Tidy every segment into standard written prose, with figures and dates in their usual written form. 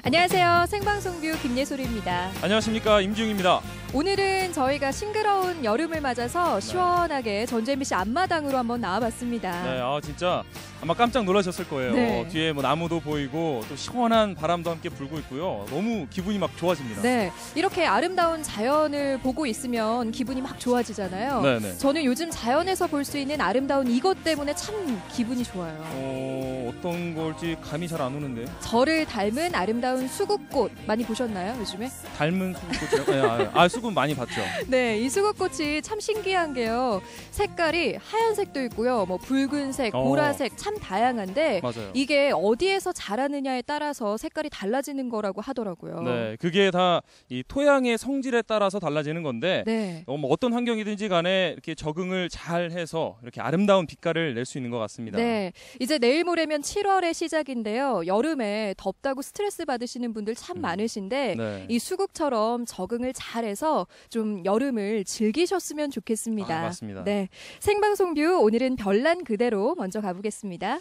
안녕하세요. 생방송뷰 김예솔입니다. 안녕하십니까, 임지웅입니다. 오늘은 저희가 싱그러운 여름을 맞아서 시원하게 전주MBC 앞마당으로 한번 나와봤습니다. 네, 진짜 아마 깜짝 놀라셨을 거예요. 네. 뒤에 나무도 보이고 또 시원한 바람도 함께 불고 있고요. 너무 기분이 막 좋아집니다. 네, 이렇게 아름다운 자연을 보고 있으면 기분이 막 좋아지잖아요. 네네. 저는 요즘 자연에서 볼 수 있는 아름다운 이것 때문에 참 기분이 좋아요. 어떤 걸지 감이 잘 안 오는데. 저를 닮은 아름다운 수국꽃 많이 보셨나요, 요즘에? 닮은 수국꽃이요? 수국 많이 봤죠. 네, 이 수국꽃이 참 신기한 게요. 색깔이 하얀색도 있고요. 뭐 붉은색, 보라색 참 다양한데 맞아요. 이게 어디에서 자라느냐에 따라서 색깔이 달라지는 거라고 하더라고요. 네, 그게 다 이 토양의 성질에 따라서 달라지는 건데 네. 뭐 어떤 환경이든지 간에 이렇게 적응을 잘 해서 이렇게 아름다운 빛깔을 낼 수 있는 것 같습니다. 네, 이제 내일 모레면 7월의 시작인데요. 여름에 덥다고 스트레스 받으시는 분들 참 많으신데 네. 이 수국처럼 적응을 잘해서 좀 여름을 즐기셨으면 좋겠습니다. 맞습니다. 네, 생방송뷰 오늘은 별난 그대로 먼저 가보겠습니다.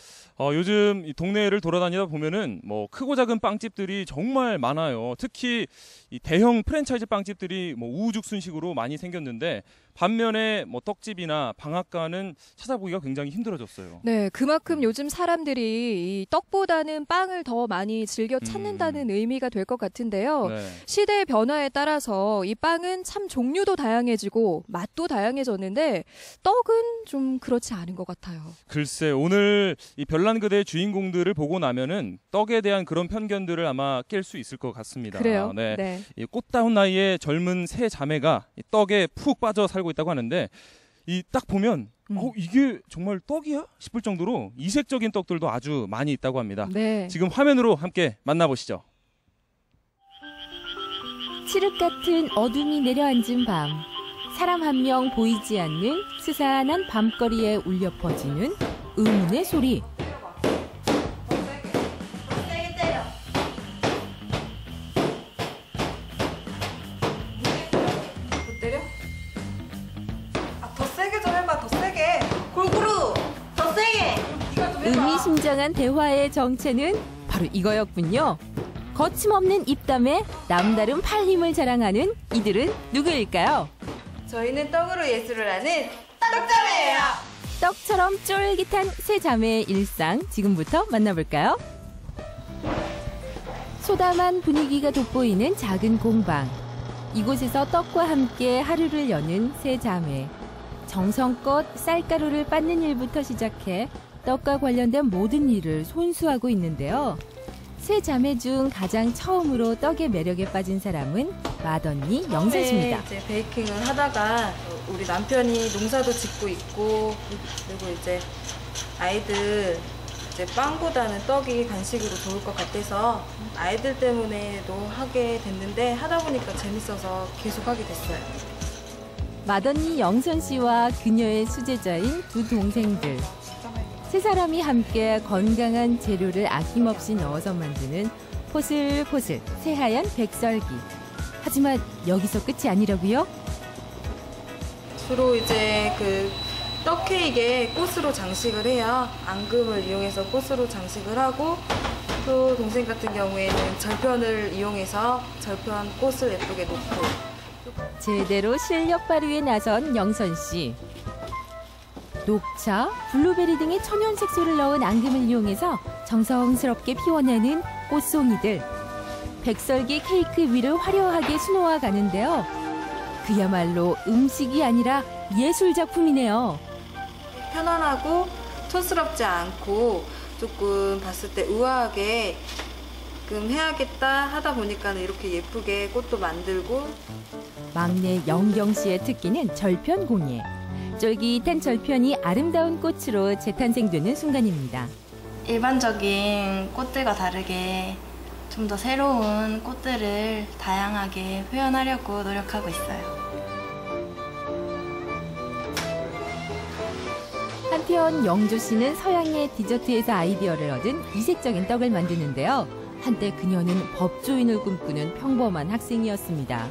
요즘 이 동네를 돌아다니다 보면은 뭐 크고 작은 빵집들이 정말 많아요. 특히 이 대형 프랜차이즈 빵집들이 뭐 우후죽순식으로 많이 생겼는데 반면에 뭐 떡집이나 방앗간은 찾아보기가 굉장히 힘들어졌어요. 네, 그만큼 요즘 사람들이 이 떡보다는 빵을 더 많이 즐겨 찾는다는 의미가 될 것 같은데요. 네. 시대의 변화에 따라서 이 빵은 참 종류도 다양해지고 맛도 다양해졌는데 떡은 좀 그렇지 않은 것 같아요. 글쎄, 오늘 이 별난 그대의 주인공들을 보고 나면은 떡에 대한 그런 편견들을 아마 깰 수 있을 것 같습니다. 그래요? 네. 네. 이 꽃다운 나이에 젊은 세 자매가 이 떡에 푹 빠져 살고 있다고 하는데 이 딱 보면 이게 정말 떡이야? 싶을 정도로 이색적인 떡들도 아주 많이 있다고 합니다. 네. 지금 화면으로 함께 만나보시죠. 칠흑 같은 어둠이 내려앉은 밤, 사람 한 명 보이지 않는 스산한 밤거리에 울려 퍼지는 의문의 소리. 때려? 더 세게 좀 해봐. 더 세게. 골고루 더 세게. 네가 좀 해봐. 의미심장한 대화의 정체는 바로 이거였군요. 거침없는 입담에 남다른 팔힘을 자랑하는 이들은 누구일까요? 저희는 떡으로 예술을 하는 떡자매예요. 떡처럼 쫄깃한 세 자매의 일상 지금부터 만나볼까요? 소담한 분위기가 돋보이는 작은 공방. 이곳에서 떡과 함께 하루를 여는 세 자매. 정성껏 쌀가루를 빻는 일부터 시작해 떡과 관련된 모든 일을 손수하고 있는데요. 세 자매 중 가장 처음으로 떡의 매력에 빠진 사람은 맏언니 영선 씨입니다. 이제 베이킹을 하다가 우리 남편이 농사도 짓고 있고 그리고 이제 아이들 이제 빵보다는 떡이 간식으로 좋을 것 같아서 아이들 때문에도 하게 됐는데 하다 보니까 재밌어서 계속 하게 됐어요. 맏언니 영선 씨와 그녀의 수제자인 두 동생들. 세 사람이 함께 건강한 재료를 아낌없이 넣어서 만드는 포슬포슬 새하얀 백설기. 하지만 여기서 끝이 아니라고요? 주로 이제 그 떡 케이크에 꽃으로 장식을 해요. 앙금을 이용해서 꽃으로 장식을 하고 또 동생 같은 경우에는 절편을 이용해서 절편 꽃을 예쁘게 놓고 제대로 실력 발휘에 나선 영선 씨. 녹차, 블루베리 등의 천연 색소를 넣은 앙금을 이용해서 정성스럽게 피워내는 꽃송이들. 백설기 케이크 위를 화려하게 수놓아 가는데요. 그야말로 음식이 아니라 예술 작품이네요. 편안하고 촌스럽지 않고 조금 봤을 때 우아하게 좀 해야겠다 하다 보니까 이렇게 예쁘게 꽃도 만들고. 막내 영경 씨의 특기는 절편 공예. 쫄깃한 절편이 아름다운 꽃으로 재탄생되는 순간입니다. 일반적인 꽃들과 다르게 좀 더 새로운 꽃들을 다양하게 표현하려고 노력하고 있어요. 한편 영조 씨는 서양의 디저트에서 아이디어를 얻은 이색적인 떡을 만드는데요. 한때 그녀는 법조인을 꿈꾸는 평범한 학생이었습니다.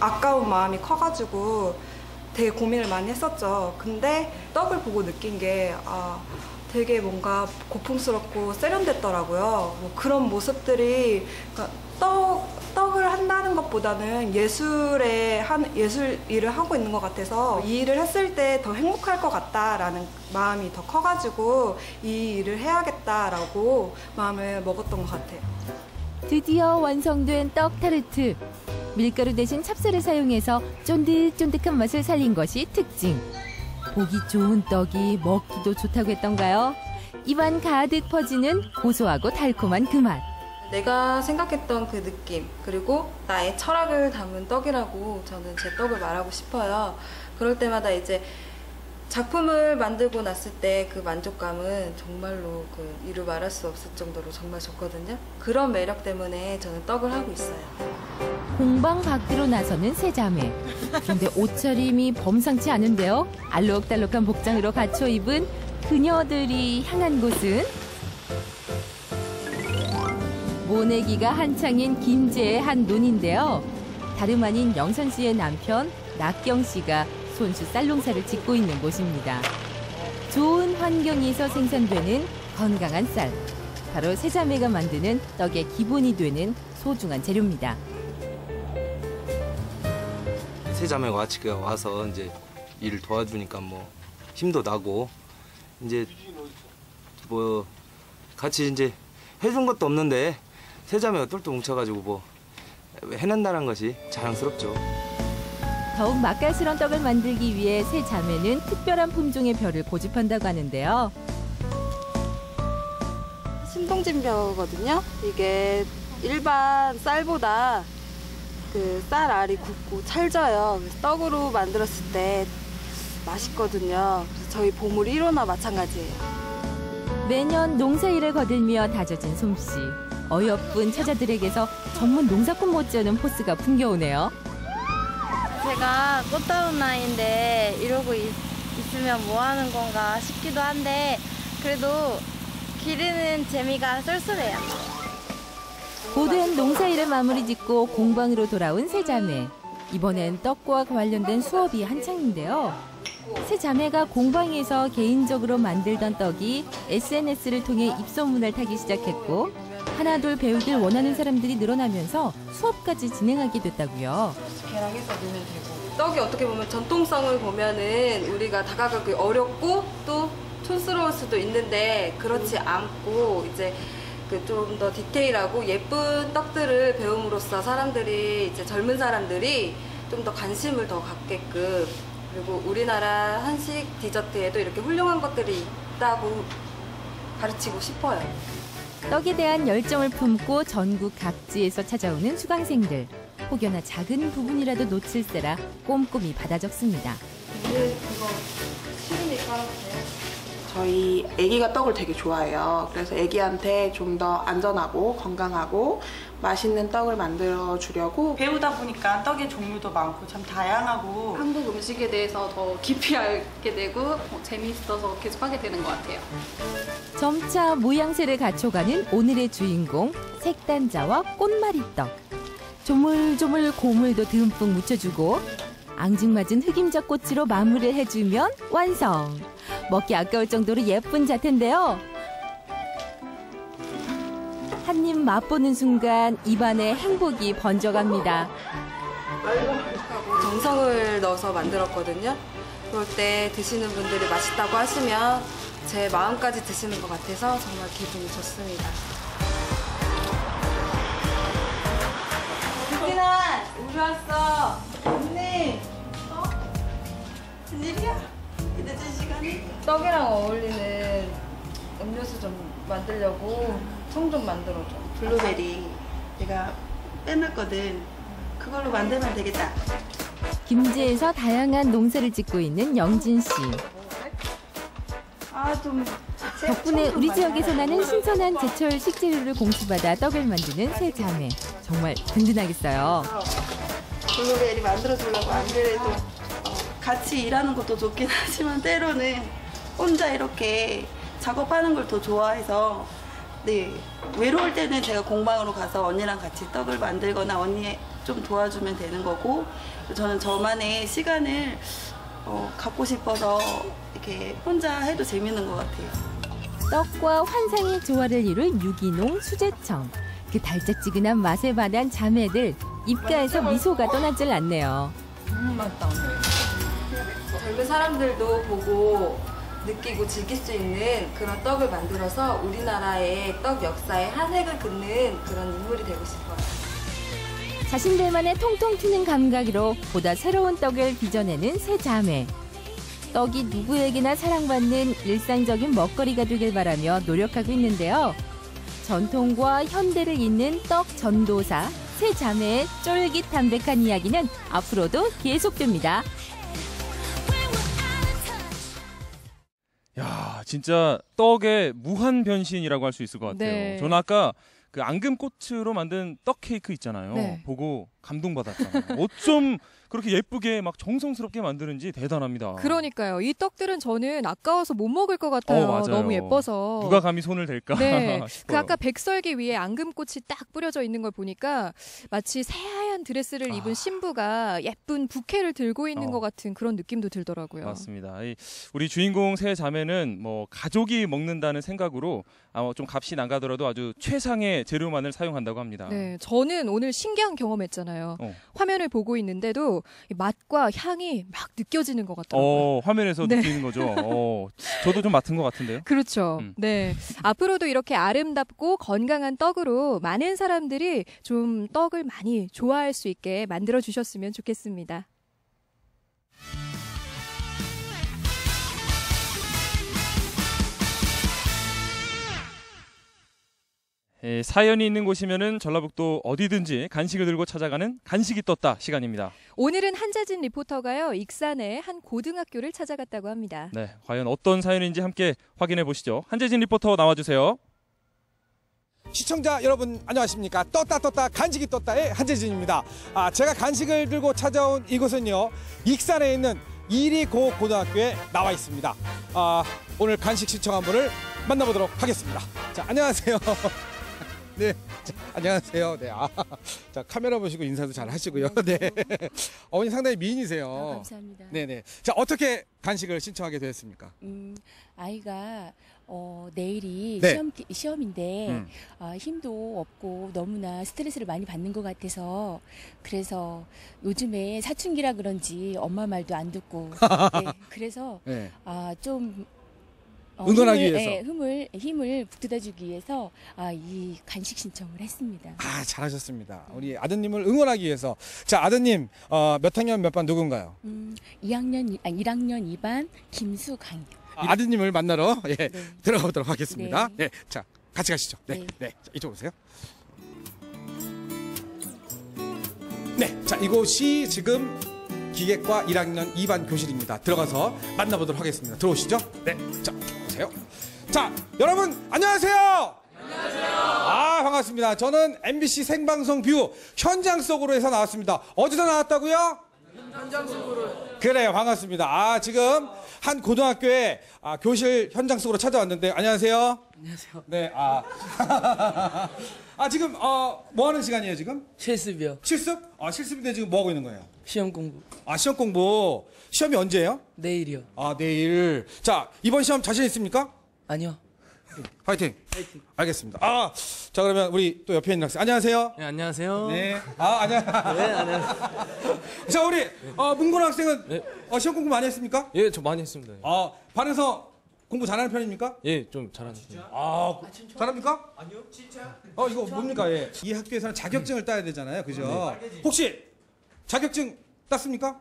아까운 마음이 커가지고 되게 고민을 많이 했었죠. 근데 떡을 보고 느낀 게 되게 뭔가 고풍스럽고 세련됐더라고요. 뭐 그런 모습들이 그러니까 떡을 한다는 것보다는 예술 일을 하고 있는 것 같아서 이 일을 했을 때 더 행복할 것 같다라는 마음이 더 커가지고 이 일을 해야겠다라고 마음을 먹었던 것 같아요. 드디어 완성된 떡 타르트. 밀가루 대신 찹쌀을 사용해서 쫀득쫀득한 맛을 살린 것이 특징. 보기 좋은 떡이 먹기도 좋다고 했던가요? 입안 가득 퍼지는 고소하고 달콤한 그 맛. 내가 생각했던 그 느낌, 그리고 나의 철학을 담은 떡이라고 저는 제 떡을 말하고 싶어요. 그럴 때마다 이제 작품을 만들고 났을 때 그 만족감은 정말로 그 이루 말할 수 없을 정도로 정말 좋거든요. 그런 매력 때문에 저는 떡을 하고 있어요. 공방 밖으로 나서는 세 자매. 그런데 옷차림이 범상치 않은데요. 알록달록한 복장으로 갖춰 입은 그녀들이 향한 곳은 모내기가 한창인 김제의 한 논인데요. 다름 아닌 영선 씨의 남편 낙경 씨가 손수 쌀농사를 짓고 있는 곳입니다. 좋은 환경에서 생산되는 건강한 쌀. 바로 세 자매가 만드는 떡의 기본이 되는 소중한 재료입니다. 세 자매가 같이 와서 이제 일을 도와주니까 뭐 힘도 나고 이제 뭐 같이 이제 해준 것도 없는데 세 자매가 똘똘 뭉쳐가지고 뭐 해낸다는 것이 자랑스럽죠. 더욱 맛깔스러운 떡을 만들기 위해 세 자매는 특별한 품종의 벼를 고집한다고 하는데요. 신동진벼거든요. 이게 일반 쌀보다 그 쌀 알이 굵고 찰져요. 그래서 떡으로 만들었을 때 맛있거든요. 그래서 저희 보물 1호나 마찬가지예요. 매년 농사일을 거들며 다져진 솜씨. 어여쁜 처자들에게서 전문 농사꾼 못지않은 포스가 풍겨오네요. 제가 꽃다운 나이인데 이러고 있으면 뭐 하는 건가 싶기도 한데 그래도 기르는 재미가 쏠쏠해요. 고된 농사일을 마무리 짓고 공방으로 돌아온 세 자매. 이번엔 떡과 관련된 수업이 한창인데요. 세 자매가 공방에서 개인적으로 만들던 떡이 SNS를 통해 입소문을 타기 시작했고 하나둘 배우길 원하는 사람들이 늘어나면서 수업까지 진행하게 됐다고요. 계량해서 넣으면 되고 떡이 어떻게 보면 전통성을 보면은 우리가 다가가기 어렵고 또 촌스러울 수도 있는데 그렇지 않고 이제 그 좀 더 디테일하고 예쁜 떡들을 배움으로써 사람들이 이제 젊은 사람들이 좀 더 관심을 더 갖게끔 그리고 우리나라 한식 디저트에도 이렇게 훌륭한 것들이 있다고 가르치고 싶어요. 떡에 대한 열정을 품고 전국 각지에서 찾아오는 수강생들. 혹여나 작은 부분이라도 놓칠세라 꼼꼼히 받아 적습니다. 그거 시루미 깔아주세요. 저희 아기가 떡을 되게 좋아해요. 그래서 아기한테 좀 더 안전하고 건강하고 맛있는 떡을 만들어 주려고 배우다 보니까 떡의 종류도 많고 참 다양하고 한국 음식에 대해서 더 깊이 알게 되고 재미있어서 계속 하게 되는 것 같아요. 점차 모양새를 갖춰가는 오늘의 주인공 색단자와 꽃말이떡. 조물조물 고물도 듬뿍 묻혀주고 앙증맞은 흑임자 꼬치로 마무리를 해주면 완성. 먹기 아까울 정도로 예쁜 자태인데요. 한 입 맛보는 순간 입안에 행복이 번져갑니다. 정성을 넣어서 만들었거든요. 그럴 때 드시는 분들이 맛있다고 하시면 제 마음까지 드시는 것 같아서 정말 기분이 좋습니다. 유진아, 우리 왔어. 언니. 무슨 일이야? 늦은 시간에? 떡이랑 어울리는 음료수 좀 만들려고 청 좀 만들어줘. 블루베리 내가 빼놨거든. 그걸로 만들면 되겠다. 김제에서 다양한 농사를 짓고 있는 영진 씨. 덕분에 우리 지역에서 나는 신선한 제철 식재료를 공수받아 떡을 만드는 세 자매. 정말 든든하겠어요. 블루베리 만들어주려고 안 그래도 같이 일하는 것도 좋긴 하지만 때로는 혼자 이렇게 작업하는 걸 더 좋아해서 네 외로울 때는 제가 공방으로 가서 언니랑 같이 떡을 만들거나 언니 좀 도와주면 되는 거고 저는 저만의 시간을 갖고 싶어서 이렇게 혼자 해도 재밌는 것 같아요. 떡과 환상의 조화를 이룰 유기농 수제청. 그 달짝지근한 맛에 반한 자매들 입가에서 미소가 떠나질 않네요. 젊은 사람들도 보고 느끼고 즐길 수 있는 그런 떡을 만들어서 우리나라의 떡 역사에 한 획을 긋는 그런 인물이 되고 싶어요. 자신들만의 통통 튀는 감각으로 보다 새로운 떡을 빚어내는 세 자매. 떡이 누구에게나 사랑받는 일상적인 먹거리가 되길 바라며 노력하고 있는데요. 전통과 현대를 잇는 떡 전도사 세 자매의 쫄깃담백한 이야기는 앞으로도 계속됩니다. 야, 진짜 떡의 무한 변신이라고 할 수 있을 것 같아요. 네. 저는 아까 그 앙금꽃으로 만든 떡 케이크 있잖아요. 네. 보고 감동받았잖아요. 어쩜 그렇게 예쁘게 막 정성스럽게 만드는지 대단합니다. 그러니까요. 이 떡들은 저는 아까워서 못 먹을 것 같아요. 맞아요. 너무 예뻐서. 누가 감히 손을 댈까 네. 그 싶어요. 아까 백설기 위에 앙금꽃이 딱 뿌려져 있는 걸 보니까 마치 새하얀 드레스를 입은 신부가 예쁜 부케를 들고 있는 것 같은 그런 느낌도 들더라고요. 맞습니다. 우리 주인공 세 자매는 뭐 가족이 먹는다는 생각으로 좀 값이 나가더라도 아주 최상의 재료만을 사용한다고 합니다. 네, 저는 오늘 신기한 경험했잖아요. 화면을 보고 있는데도 이 맛과 향이 막 느껴지는 것 같더라고요. 화면에서 네. 느끼는 거죠. 저도 좀 맡은 것 같은데요. 그렇죠. 네. 앞으로도 이렇게 아름답고 건강한 떡으로 많은 사람들이 좀 떡을 많이 좋아할 수 있게 만들어 주셨으면 좋겠습니다. 사연이 있는 곳이면은 전라북도 어디든지 간식을 들고 찾아가는 간식이 떴다 시간입니다. 오늘은 한재진 리포터가요, 익산의 한 고등학교를 찾아갔다고 합니다. 네, 과연 어떤 사연인지 함께 확인해 보시죠. 한재진 리포터 나와주세요. 시청자 여러분 안녕하십니까? 떴다 간식이 떴다의 한재진입니다. 제가 간식을 들고 찾아온 이곳은요, 익산에 있는 이리고 고등학교에 나와 있습니다. 오늘 간식 신청한 분을 만나보도록 하겠습니다. 자, 안녕하세요. 네, 자, 안녕하세요. 네, 자, 카메라 보시고 인사도 잘 하시고요. 네, 어머니 상당히 미인이세요. 감사합니다. 네네. 자, 어떻게 간식을 신청하게 되었습니까? 아이가 내일이 네. 시험인데 힘도 없고 너무나 스트레스를 많이 받는 것 같아서, 그래서 요즘에 사춘기라 그런지 엄마 말도 안 듣고 네, 그래서 네. 좀 응원하기 위해서. 힘을 북돋아주기 위해서 이 간식 신청을 했습니다. 잘하셨습니다. 우리 아드님을 응원하기 위해서. 자, 아드님 몇 학년 몇 반 누군가요? 1학년 2반 김수강이요. 아드님을 만나러 네. 들어가보도록 하겠습니다. 네. 네, 자, 같이 가시죠. 네, 네. 네, 자, 이쪽 오세요. 네, 자, 이곳이 지금 기계과 1학년 2반 교실입니다. 들어가서 만나보도록 하겠습니다. 들어오시죠. 네, 자, 오세요. 자, 여러분 안녕하세요. 안녕하세요. 반갑습니다. 저는 MBC 생방송 뷰 현장 속으로 해서 나왔습니다. 어디서 나왔다고요? 현장 속으로. 그래요, 반갑습니다. 지금 한 고등학교에 교실 현장 속으로 찾아왔는데, 안녕하세요. 안녕하세요. 네, 지금 뭐 하는 시간이에요 지금? 실습이요. 실습? 실습인데 지금 뭐 하고 있는 거예요? 시험 공부. 시험 공부. 시험이 언제예요? 내일이요. 내일. 자, 이번 시험 자신 있습니까? 아니요. 파이팅. 알겠습니다. 자, 그러면 우리 또 옆에 있는 학생. 안녕하세요. 네, 안녕하세요. 네. 안녕하세요. 네, 안녕하세요. 자, 우리 문곤 학생은 네. 시험 공부 많이 했습니까? 예, 저 많이 했습니다. 반에서 공부 잘하는 편입니까? 예, 좀 잘하는 편이에요. 잘합니까? 아니요, 진짜. 이거 뭡니까? 예. 이 학교에서는 자격증을 따야 되잖아요, 그죠? 혹시 자격증 땄습니까?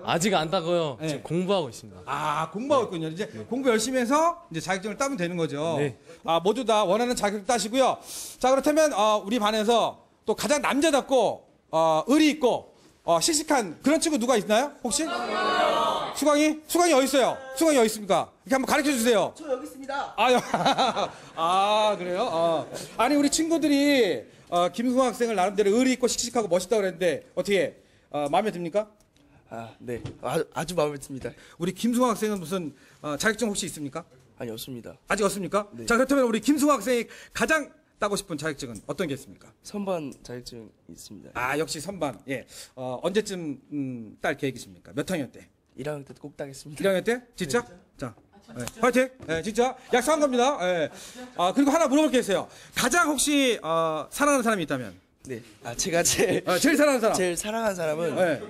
아직 안 따고요. 네. 지금 공부하고 있습니다. 공부하고 있군요. 이제 공부 열심히 해서 이제 자격증을 따면 되는 거죠. 네. 모두 다 원하는 자격증 따시고요. 자, 그렇다면 우리 반에서 또 가장 남자답고 의리 있고 씩씩한 그런 친구 누가 있나요? 혹시? 수강이? 수강이 어디 있어요? 수강이 어디 있습니까? 이렇게 한번 가르쳐 주세요. 저 여기 있습니다. 그래요? 아니, 우리 친구들이 김수호 학생을 나름대로 의리 있고 씩씩하고 멋있다고 그랬는데 어떻게 마음에 듭니까? 네. 아주 마음에 듭니다. 우리 김수호 학생은 무슨 자격증 혹시 있습니까? 아니, 없습니다. 아직 없습니까? 네. 자, 그렇다면 우리 김수호 학생이 가장 따고 싶은 자격증은 어떤 게 있습니까? 선반 자격증 있습니다. 역시 선반. 예. 언제쯤 딸 계획이십니까? 몇 학년 때? 1학년 때 꼭 따겠습니다. 1학년 때? 진짜? 네. 자, 네, 화이팅! 네, 진짜 약속한 겁니다. 네. 그리고 하나 물어볼 게 있어요. 가장 혹시 사랑하는 사람이 있다면? 네. 제가 제일 사랑하는 사람. 제일 사랑하는 사람은 네.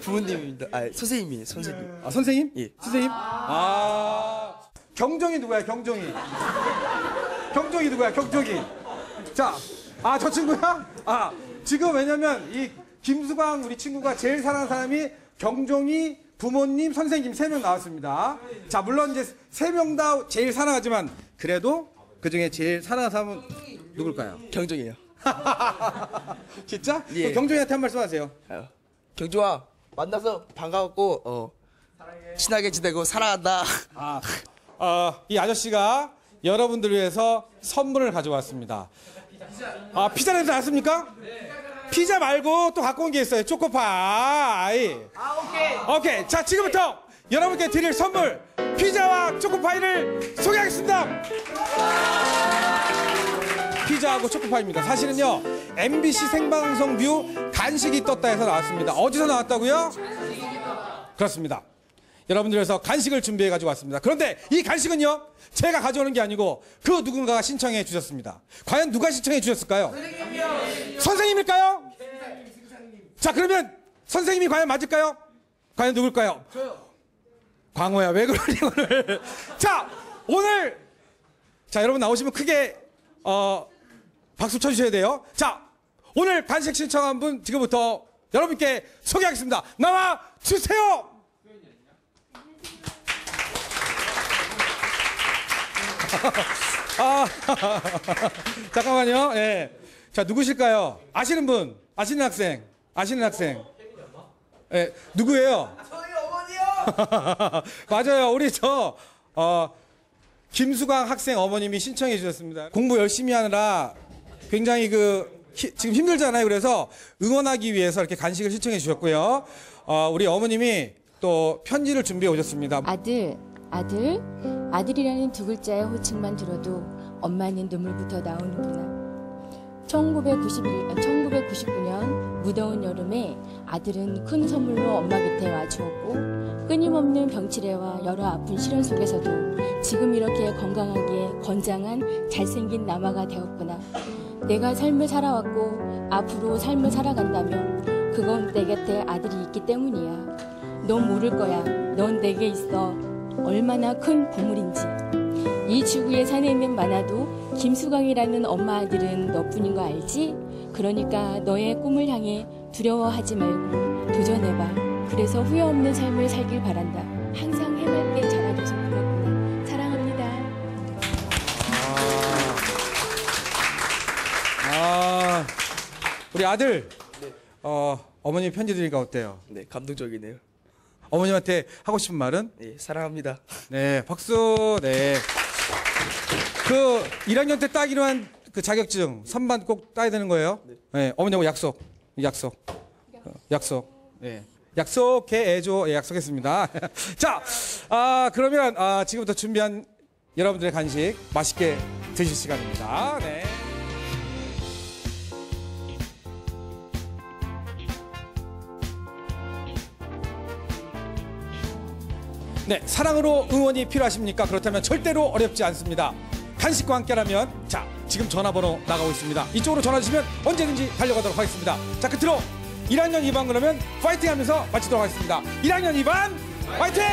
부모님입니다. 선생님이에요. 선생님. 선생님? 예. 선생님? 경정이 누구야? 경정이. 경정이 누구야? 경정이. 자, 저 친구야? 지금 왜냐면 이 김수광 우리 친구가 제일 사랑하는 사람이 경정이, 부모님, 선생님 3명 나왔습니다. 자, 물론 이제 3명 다 제일 사랑하지만 그래도 그 중에 제일 사랑하는 사람은 누굴까요? 경정이에요. 진짜? 예. 경정이한테 한 말씀 하세요. 경정아, 만나서 반가웠고 친하게 지내고 사랑한다. 이 아저씨가 여러분들을 위해서 선물을 가져왔습니다. 피자 냄새 났습니까? 피자 말고 또 갖고 온 게 있어요. 초코파이. 오케이. 자, 지금부터 여러분께 드릴 선물 피자와 초코파이를 소개하겠습니다. 피자하고 초코파이입니다. 사실은요, MBC 생방송 뷰 간식이 떴다 해서 나왔습니다. 어디서 나왔다고요? 그렇습니다. 여러분들 위해서 간식을 준비해 가지고 왔습니다. 그런데 이 간식은요, 제가 가져오는 게 아니고 그 누군가가 신청해 주셨습니다. 과연 누가 신청해 주셨을까요? 선생님일까요? 자, 그러면 선생님이 과연 맞을까요? 과연 누굴까요? 저요. 광호야, 왜 그러니 오늘? 자, 오늘 여러분 나오시면 크게 박수 쳐주셔야 돼요. 자, 오늘 간식 신청한 분 지금부터 여러분께 소개하겠습니다. 나와 주세요. 잠깐만요. 예. 자, 누구실까요? 아시는 분, 아시는 학생. 예, 누구예요? 저희 어머니요. 맞아요. 우리 김수광 학생 어머님이 신청해 주셨습니다. 공부 열심히 하느라 굉장히 지금 힘들잖아요. 그래서 응원하기 위해서 이렇게 간식을 신청해 주셨고요. 우리 어머님이 또 편지를 준비해 오셨습니다. 아들이라는 두 글자의 호칭만 들어도 엄마는 눈물부터 나오는구나. 1999년 무더운 여름에 아들은 큰 선물로 엄마 곁에 와주었고, 끊임없는 병치레와 여러 아픈 시련 속에서도 지금 이렇게 건강하게 건장한 잘생긴 남아가 되었구나. 내가 삶을 살아왔고 앞으로 삶을 살아간다면 그건 내 곁에 아들이 있기 때문이야. 넌 모를 거야. 넌 내게 있어 얼마나 큰 보물인지. 이 지구에 사는 애는 많아도 김수광이라는 엄마 아들은 너뿐인 거 알지? 그러니까 너의 꿈을 향해 두려워하지 말고 도전해봐. 그래서 후회 없는 삶을 살길 바란다. 항상 해맑게 자라줘서 고맙구나. 사랑합니다. 우리 아들. 네. 어머님 편지 드리니까 어때요? 네, 감동적이네요. 어머님한테 하고 싶은 말은? 네, 사랑합니다. 네, 박수. 네. 1학년 때 따기로 한 그 자격증 선반 꼭 따야 되는 거예요. 네, 어머니하고 약속. 네. 약속해줘. 예, 약속했습니다. 자, 그러면 지금부터 준비한 여러분들의 간식 맛있게 드실 시간입니다. 네. 네, 사랑으로 응원이 필요하십니까? 그렇다면 절대로 어렵지 않습니다. 간식과 함께라면, 자, 지금 전화번호 나가고 있습니다. 이쪽으로 전화 주시면 언제든지 달려가도록 하겠습니다. 자, 끝으로 1학년 2반 그러면 파이팅 하면서 마치도록 하겠습니다. 1학년 2반 파이팅!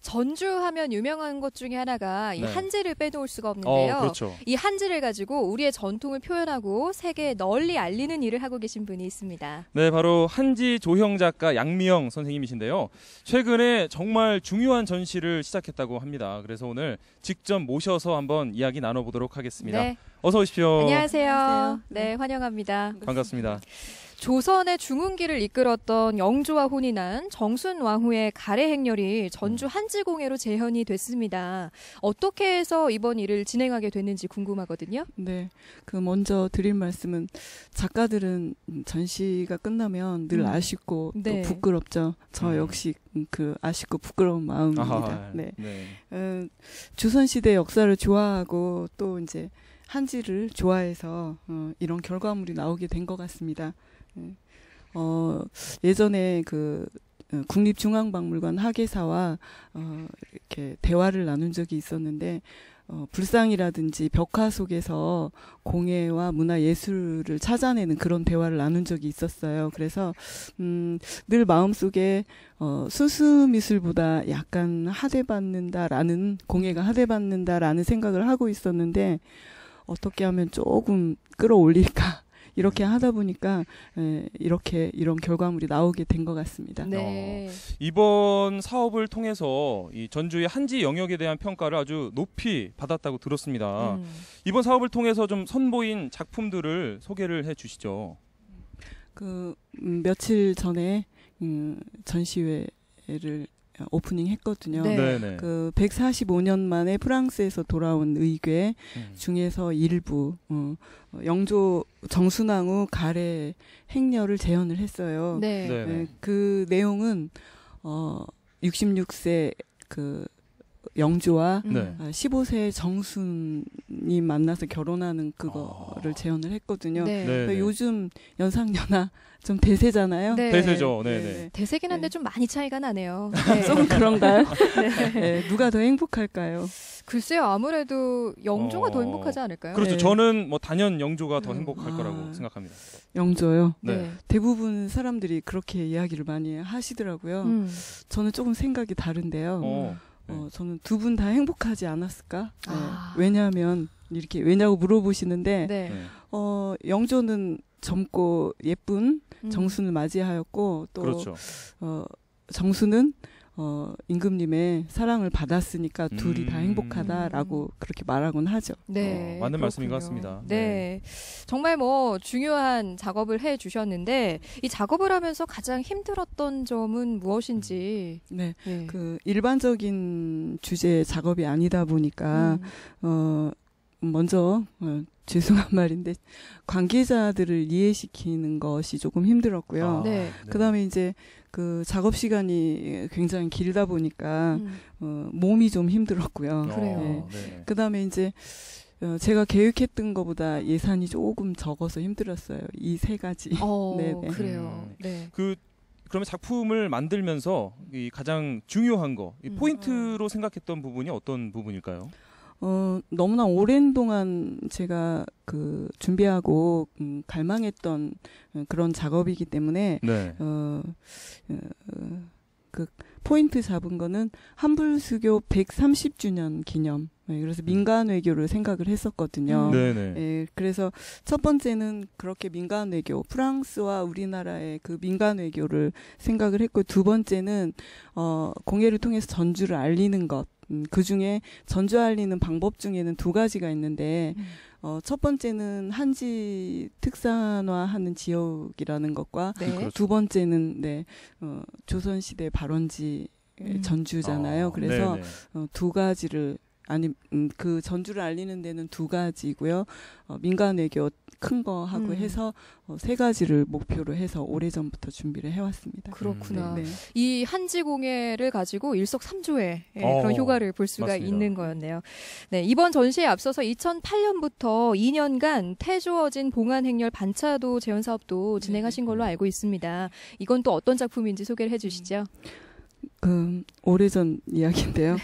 전주하면 유명한 것 중에 하나가 이 네. 한지를 빼놓을 수가 없는데요. 그렇죠. 이 한지를 가지고 우리의 전통을 표현하고 세계에 널리 알리는 일을 하고 계신 분이 있습니다. 네, 바로 한지 조형 작가 양미영 선생님이신데요. 최근에 정말 중요한 전시를 시작했다고 합니다. 그래서 오늘 직접 모셔서 한번 이야기 나눠보도록 하겠습니다. 네. 어서 오십시오. 안녕하세요. 네, 환영합니다. 반갑습니다. 조선의 중흥기를 이끌었던 영조와 혼이 난 정순왕후의 가래 행렬이 전주 한지공예로 재현이 됐습니다. 어떻게 해서 이번 일을 진행하게 됐는지 궁금하거든요. 네, 그 먼저 드릴 말씀은 작가들은 전시가 끝나면 늘 아쉽고 네. 또 부끄럽죠. 저 역시 그 아쉽고 부끄러운 마음입니다. 아하, 네. 네. 조선시대 역사를 좋아하고 또 이제 한지를 좋아해서 이런 결과물이 나오게 된 것 같습니다. 예전에 그 국립중앙박물관 학예사와 이렇게 대화를 나눈 적이 있었는데 불상이라든지 벽화 속에서 공예와 문화 예술을 찾아내는 그런 대화를 나눈 적이 있었어요. 그래서 늘 마음속에 순수미술보다 약간 하대받는다라는, 공예가 하대받는다라는 생각을 하고 있었는데 어떻게 하면 조금 끌어올릴까 이렇게 하다 보니까 이런 결과물이 나오게 된 것 같습니다. 네. 이번 사업을 통해서 이 전주의 한지 영역에 대한 평가를 아주 높이 받았다고 들었습니다. 이번 사업을 통해서 좀 선보인 작품들을 소개를 해주시죠. 그 며칠 전에 전시회를 오프닝 했거든요. 네. 그 145년 만에 프랑스에서 돌아온 의궤 중에서 일부 영조 정순왕후 가래 행렬을 재현을 했어요. 네. 그 내용은 66세 그 영조와 15세 정순이 만나서 결혼하는 그거를 재현을 했거든요. 네. 요즘 연상연하 좀 대세잖아요. 네. 대세죠. 네. 대세긴 한데 좀 많이 차이가 나네요. 좀 그런가요? 네. 네. 누가 더 행복할까요? 글쎄요, 아무래도 영조가 더 행복하지 않을까요? 그렇죠. 네. 저는 뭐 단연 영조가 더 행복할 거라고 생각합니다. 영조요? 네. 대부분 사람들이 그렇게 이야기를 많이 하시더라고요. 저는 조금 생각이 다른데요. 저는 두 분 다 행복하지 않았을까? 왜냐하면 왜냐고 물어보시는데 영조는 젊고 예쁜 정순을 맞이하였고 또 그렇죠. 정순은 임금님의 사랑을 받았으니까 둘이 다 행복하다라고 그렇게 말하곤 하죠. 네, 맞는 말씀인 것 그렇군요. 같습니다. 네. 정말 뭐 중요한 작업을 해 주셨는데 이 작업을 하면서 가장 힘들었던 점은 무엇인지. 네. 그 일반적인 주제 작업이 아니다 보니까 먼저 죄송한 말인데 관계자들을 이해시키는 것이 조금 힘들었고요. 그다음에 이제 그 작업 시간이 굉장히 길다 보니까 몸이 좀 힘들었고요. 그래요. 그다음에 이제 제가 계획했던 것보다 예산이 조금 적어서 힘들었어요. 이 세 가지. 그래요. 네. 그러면 작품을 만들면서 이 가장 중요한 거, 이 포인트로 생각했던 부분이 어떤 부분일까요? 너무나 오랜 동안 제가 그 준비하고 갈망했던 그런 작업이기 때문에 그 포인트 잡은 거는 한불수교 130주년 기념. 그래서 민간 외교를 생각을 했었거든요. 그래서 첫 번째는 그렇게 민간 외교, 프랑스와 우리나라의 그 민간 외교를 생각을 했고, 두 번째는 공예를 통해서 전주를 알리는 것. 그 중에 전주 알리는 방법 중에는 두 가지가 있는데, 첫 번째는 한지 특산화하는 지역이라는 것과 두 번째는 조선시대 발원지 전주잖아요. 그래서 두 가지를 그 전주를 알리는 데는 두 가지고요. 민간 외교 큰 거 하고 해서 세 가지를 목표로 해서 오래전부터 준비를 해왔습니다. 그렇구나. 이 한지공예를 가지고 일석삼조의 그런 효과를 볼 수가 맞습니다. 있는 거였네요. 네, 이번 전시에 앞서서 2008년부터 2년간 태조어진 봉안행렬 반차도 재현 사업도 진행하신 걸로 알고 있습니다. 이건 또 어떤 작품인지 소개를 해주시죠. 오래전 이야기인데요.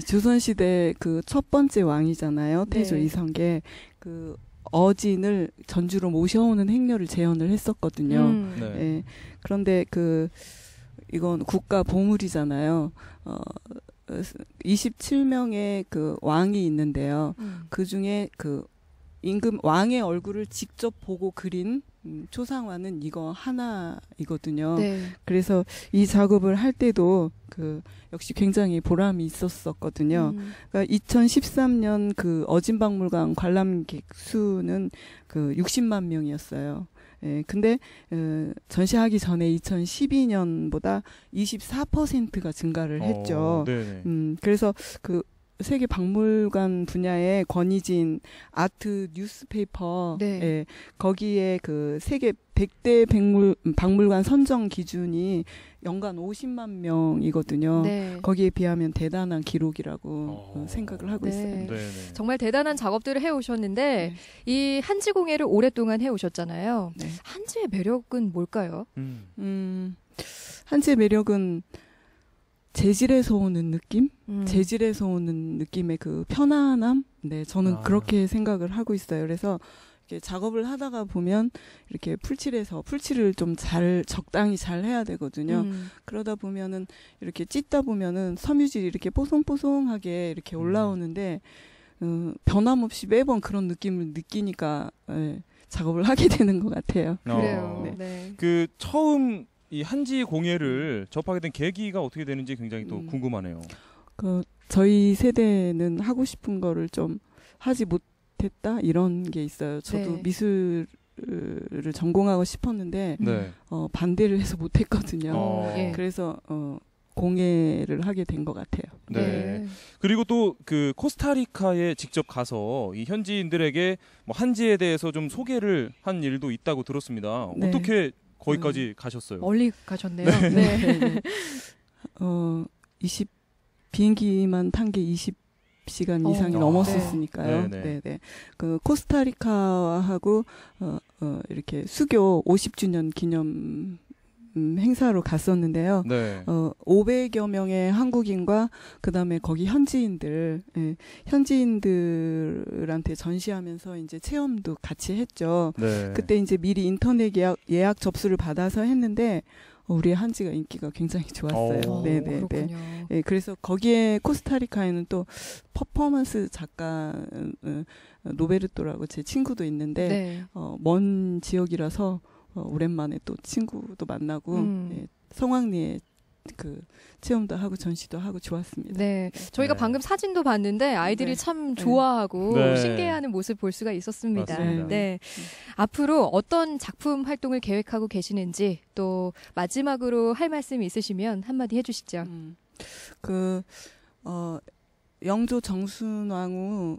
조선시대 그 첫 번째 왕이잖아요. 태조 이성계. 그 어진을 전주로 모셔오는 행렬을 재현을 했었거든요. 그런데 이건 국가 보물이잖아요. 27명의 그 왕이 있는데요. 그 중에 그 임금 왕의 얼굴을 직접 보고 그린 초상화는 이거 하나이거든요. 그래서 이 작업을 할 때도 역시 굉장히 보람이 있었었거든요. 그러니까 2013년 그 어진박물관 관람객 수는 60만 명이었어요. 예, 근데 전시하기 전에 2012년보다 24%가 증가를 했죠. 그래서 그 세계 박물관 분야의 권위진 아트 뉴스페이퍼 예, 거기에 그 세계 100대 박물관 선정 기준이 연간 50만 명이거든요. 네. 거기에 비하면 대단한 기록이라고 생각을 하고 있어요. 정말 대단한 작업들을 해오셨는데 이 한지공예를 오랫동안 해오셨잖아요. 네. 한지의 매력은 뭘까요? 한지의 매력은 재질에서 오는 느낌? 재질에서 오는 느낌의 그 편안함? 네, 저는 그렇게 생각을 하고 있어요. 그래서 이렇게 작업을 하다가 보면 이렇게 풀칠을 좀 적당히 잘 해야 되거든요. 그러다 보면은 이렇게 찢다 보면은 섬유질이 이렇게 뽀송뽀송하게 이렇게 올라오는데, 변함없이 매번 그런 느낌을 느끼니까, 작업을 하게 되는 것 같아요. 그래요. 네. 그 처음 이 한지 공예를 접하게 된 계기가 어떻게 되는지 굉장히 또 궁금하네요. 저희 세대는 하고 싶은 거를 좀 하지 못했다 이런 게 있어요. 저도 미술을 전공하고 싶었는데 반대를 해서 못했거든요. 그래서 공예를 하게 된 것 같아요. 네. 그리고 또 그 코스타리카에 직접 가서 이 현지인들에게 뭐 한지에 대해서 좀 소개를 한 일도 있다고 들었습니다. 어떻게 거기까지 가셨어요? 멀리 가셨네요. 비행기만 탄 게 20시간 이상이 넘었었으니까요. 그 코스타리카하고 이렇게 수교 50주년 기념 행사로 갔었는데요. 500여 명의 한국인과 그다음에 거기 현지인들한테 전시하면서 이제 체험도 같이 했죠. 그때 이제 미리 인터넷 예약 접수를 받아서 했는데 우리 한지가 인기가 굉장히 좋았어요. 그래서 거기에 코스타리카에는 또 퍼포먼스 작가 노베르토라고 제 친구도 있는데 먼 지역이라서 오랜만에 또 친구도 만나고 성황리에 그 체험도 하고 전시도 하고 좋았습니다. 저희가 방금 사진도 봤는데 아이들이 참 좋아하고 신기해하는 모습 볼 수가 있었습니다. 앞으로 어떤 작품 활동을 계획하고 계시는지 또 마지막으로 할 말씀이 있으시면 한마디 해주시죠. 영조 정순왕후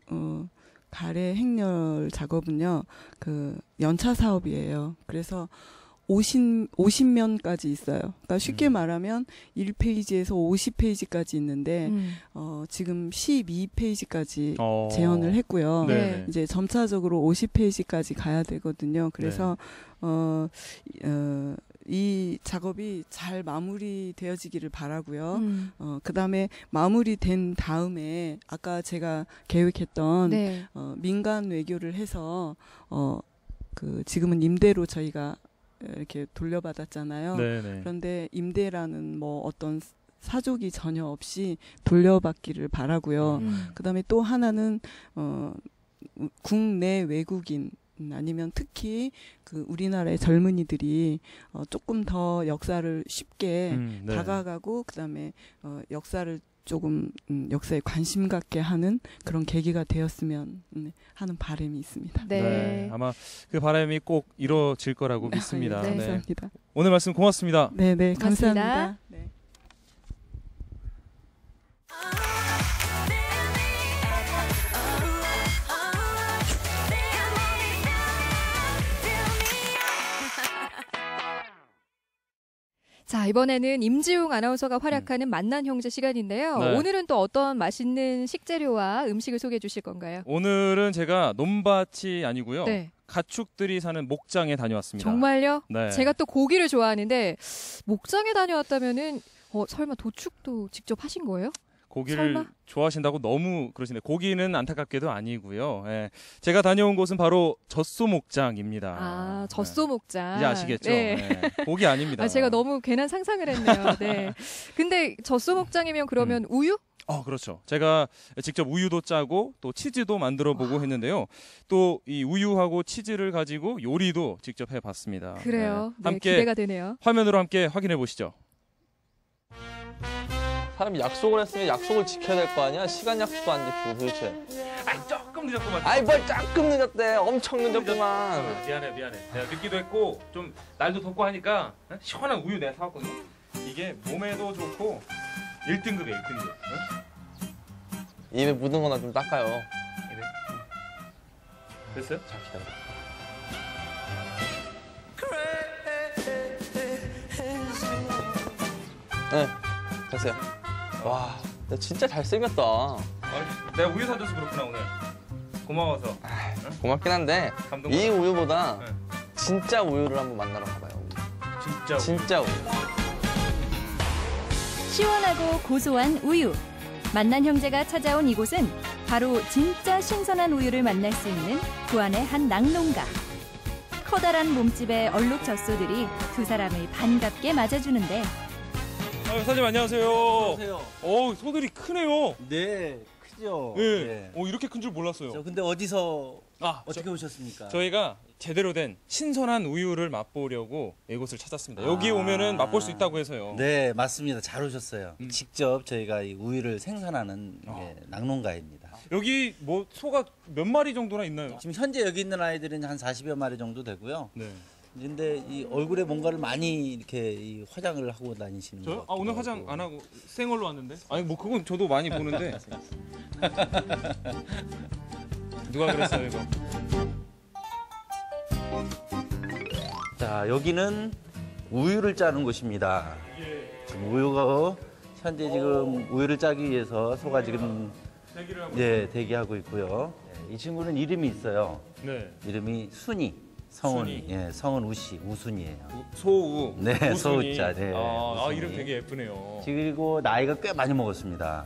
가래 행렬 작업은요, 그 연차 사업이에요. 그래서 50면까지 있어요. 그러니까 쉽게 말하면 1페이지에서 50페이지까지 있는데, 지금 12페이지까지 재현을 했고요. 이제 점차적으로 50페이지까지 가야 되거든요. 그래서, 이 작업이 잘 마무리되어지기를 바라고요. 그 다음에 마무리된 다음에 아까 제가 계획했던 민간 외교를 해서 그 지금은 임대로 저희가 이렇게 돌려받았잖아요. 그런데 임대라는 뭐 어떤 사족이 전혀 없이 돌려받기를 바라고요. 그 다음에 또 하나는 국내 외국인 아니면 특히 그 우리나라의 젊은이들이 조금 더 역사를 쉽게 다가가고 그다음에 역사를 조금 역사에 관심 갖게 하는 그런 계기가 되었으면 하는 바람이 있습니다. 아마 그 바람이 꼭 이루어질 거라고 믿습니다. 감사합니다. 오늘 말씀 고맙습니다. 감사합니다. 자, 이번에는 임지웅 아나운서가 활약하는 만난 형제 시간인데요. 오늘은 또 어떤 맛있는 식재료와 음식을 소개해 주실 건가요? 오늘은 제가 논밭이 아니고요. 가축들이 사는 목장에 다녀왔습니다. 정말요? 제가 또 고기를 좋아하는데 목장에 다녀왔다면은 설마 도축도 직접 하신 거예요? 고기를 좋아하신다고 너무 그러시네. 고기는 안타깝게도 아니고요. 제가 다녀온 곳은 바로 젖소목장입니다. 젖소목장. 이제 아시겠죠? 고기 아닙니다. 제가 너무 괜한 상상을 했네요. 근데 젖소목장이면 그러면 우유? 그렇죠. 제가 직접 우유도 짜고 또 치즈도 만들어 보고 했는데요. 또 이 우유하고 치즈를 가지고 요리도 직접 해봤습니다. 그래요. 함께 기대가 되네요. 화면으로 함께 확인해 보시죠. 사람이 약속을 했으면 약속을 지켜야 될 거 아니야? 시간 약속도 안 지키고 도대체. 조금 조금 늦었구만. 아이 뭘 조금 늦었대. 엄청 늦었구만. 미안해. 내가 늦기도 했고 좀 날도 덥고 하니까 시원한 우유 내가 사왔거든. 이게 몸에도 좋고 1등급이야 1등급. 응? 입에 묻은 거나 좀 닦아요. 이래. 됐어요? 자 기다려. 네, 됐어요. 와, 너 진짜 잘생겼다. 내가 우유 사줘서 그렇구나 오늘. 고마워서. 응? 고맙긴 한데 이 우유보다 진짜 우유를 한번 만나러 가봐요. 진짜 우유. 시원하고 고소한 우유. 만난 형제가 찾아온 이곳은 바로 진짜 신선한 우유를 만날 수 있는 부안의 한 낙농가. 커다란 몸집의 얼룩 젖소들이 두 사람을 반갑게 맞아주는데 사장님 안녕하세요. 안녕하세요. 소들이 크네요. 네, 크죠. 네. 네. 이렇게 큰 줄 몰랐어요. 근데 어디서 어떻게 오셨습니까? 저희가 제대로 된 신선한 우유를 맛보려고 이곳을 찾았습니다. 여기 오면은 맛볼 수 있다고 해서요. 네, 맞습니다. 잘 오셨어요. 직접 저희가 이 우유를 생산하는 낙농가입니다. 여기 뭐 소가 몇 마리 정도나 있나요? 지금 현재 여기 있는 아이들은 한 40여 마리 정도 되고요. 네. 근데 이 얼굴에 뭔가를 많이 이렇게 이 화장을 하고 다니시는 저요? 것 오늘 화장 안 하고 생얼로 왔는데? 아니 뭐 그건 저도 많이 보는데. 누가 그랬어요 이거? 자, 여기는 우유를 짜는 곳입니다. 지금 우유가 현재 지금 우유를 짜기 위해서 소가 지금 대기하고 있고요. 이 친구는 이름이 있어요. 네. 이름이 순이. 성은 성은 우씨, 우순이에요. 소우. 네, 우순이. 소우자. 네. 우순이. 이름 되게 예쁘네요. 그리고 나이가 꽤 많이 먹었습니다.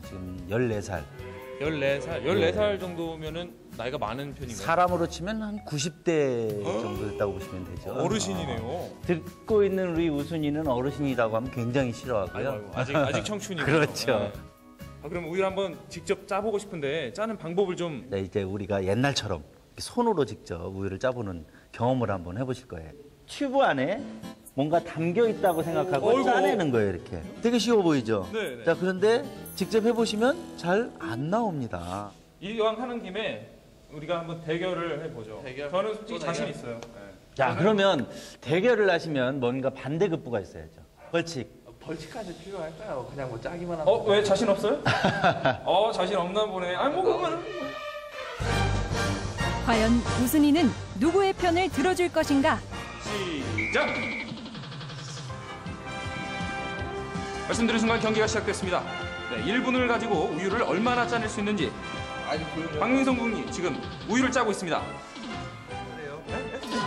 지금 14살. 14살? 14살 정도면은 나이가 많은 편인가요? 사람으로 치면 한 90대 정도 됐다고 보시면 되죠. 어르신이네요. 듣고 있는 우리 우순이는 어르신이라고 하면 굉장히 싫어하고요. 아직 청춘이네요. 그렇죠. 네. 그럼 우유를 한번 직접 짜보고 싶은데 짜는 방법을 좀. 네, 이제 우리가 옛날처럼 손으로 직접 우유를 짜보는 경험을 한번 해보실 거예요. 튜브 안에 뭔가 담겨 있다고 생각하고 짜내는 거예요, 이렇게. 되게 쉬워 보이죠? 네. 자, 그런데 직접 해보시면 잘 안 나옵니다. 이왕 하는 김에 우리가 한번 대결을 해보죠. 저는 솔직히 자신 있어요. 네. 자, 그러면 대결을 하시면 뭔가 반대급부가 있어야죠. 벌칙. 벌칙까지 필요할까요? 그냥 뭐 짜기만 하면. 왜 자신 없어요? 자신 없나 보네. 아니 뭐 그러면. 과연 우순이는 누구의 편을 들어줄 것인가? 시작! 말씀드린 순간 경기가 시작됐습니다. 네, 1분을 가지고 우유를 얼마나 짜낼 수 있는지 박민성 군이 지금 우유를 짜고 있습니다.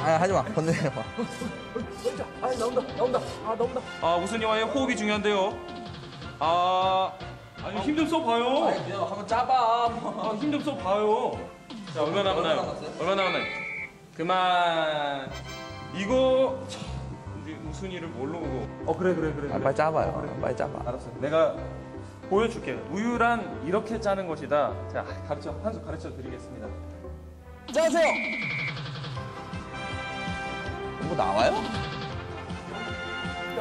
하지마. 건드리지 마. 나온다. 우순이와의 호흡이 중요한데요. 아니 힘 좀 써봐요. 한번 짜봐. 힘 좀 써봐요. 자, 얼마 남았나요? 얼마 남았나요? 그만. 이거 우리 우순이를 뭘로 보고? 그래. 빨리 짜봐요. 빨리 짜봐. 알았어. 내가 보여줄게. 우유란 이렇게 짜는 것이다. 자, 한 수 가르쳐 드리겠습니다. 짜세요. 뭐 나와요?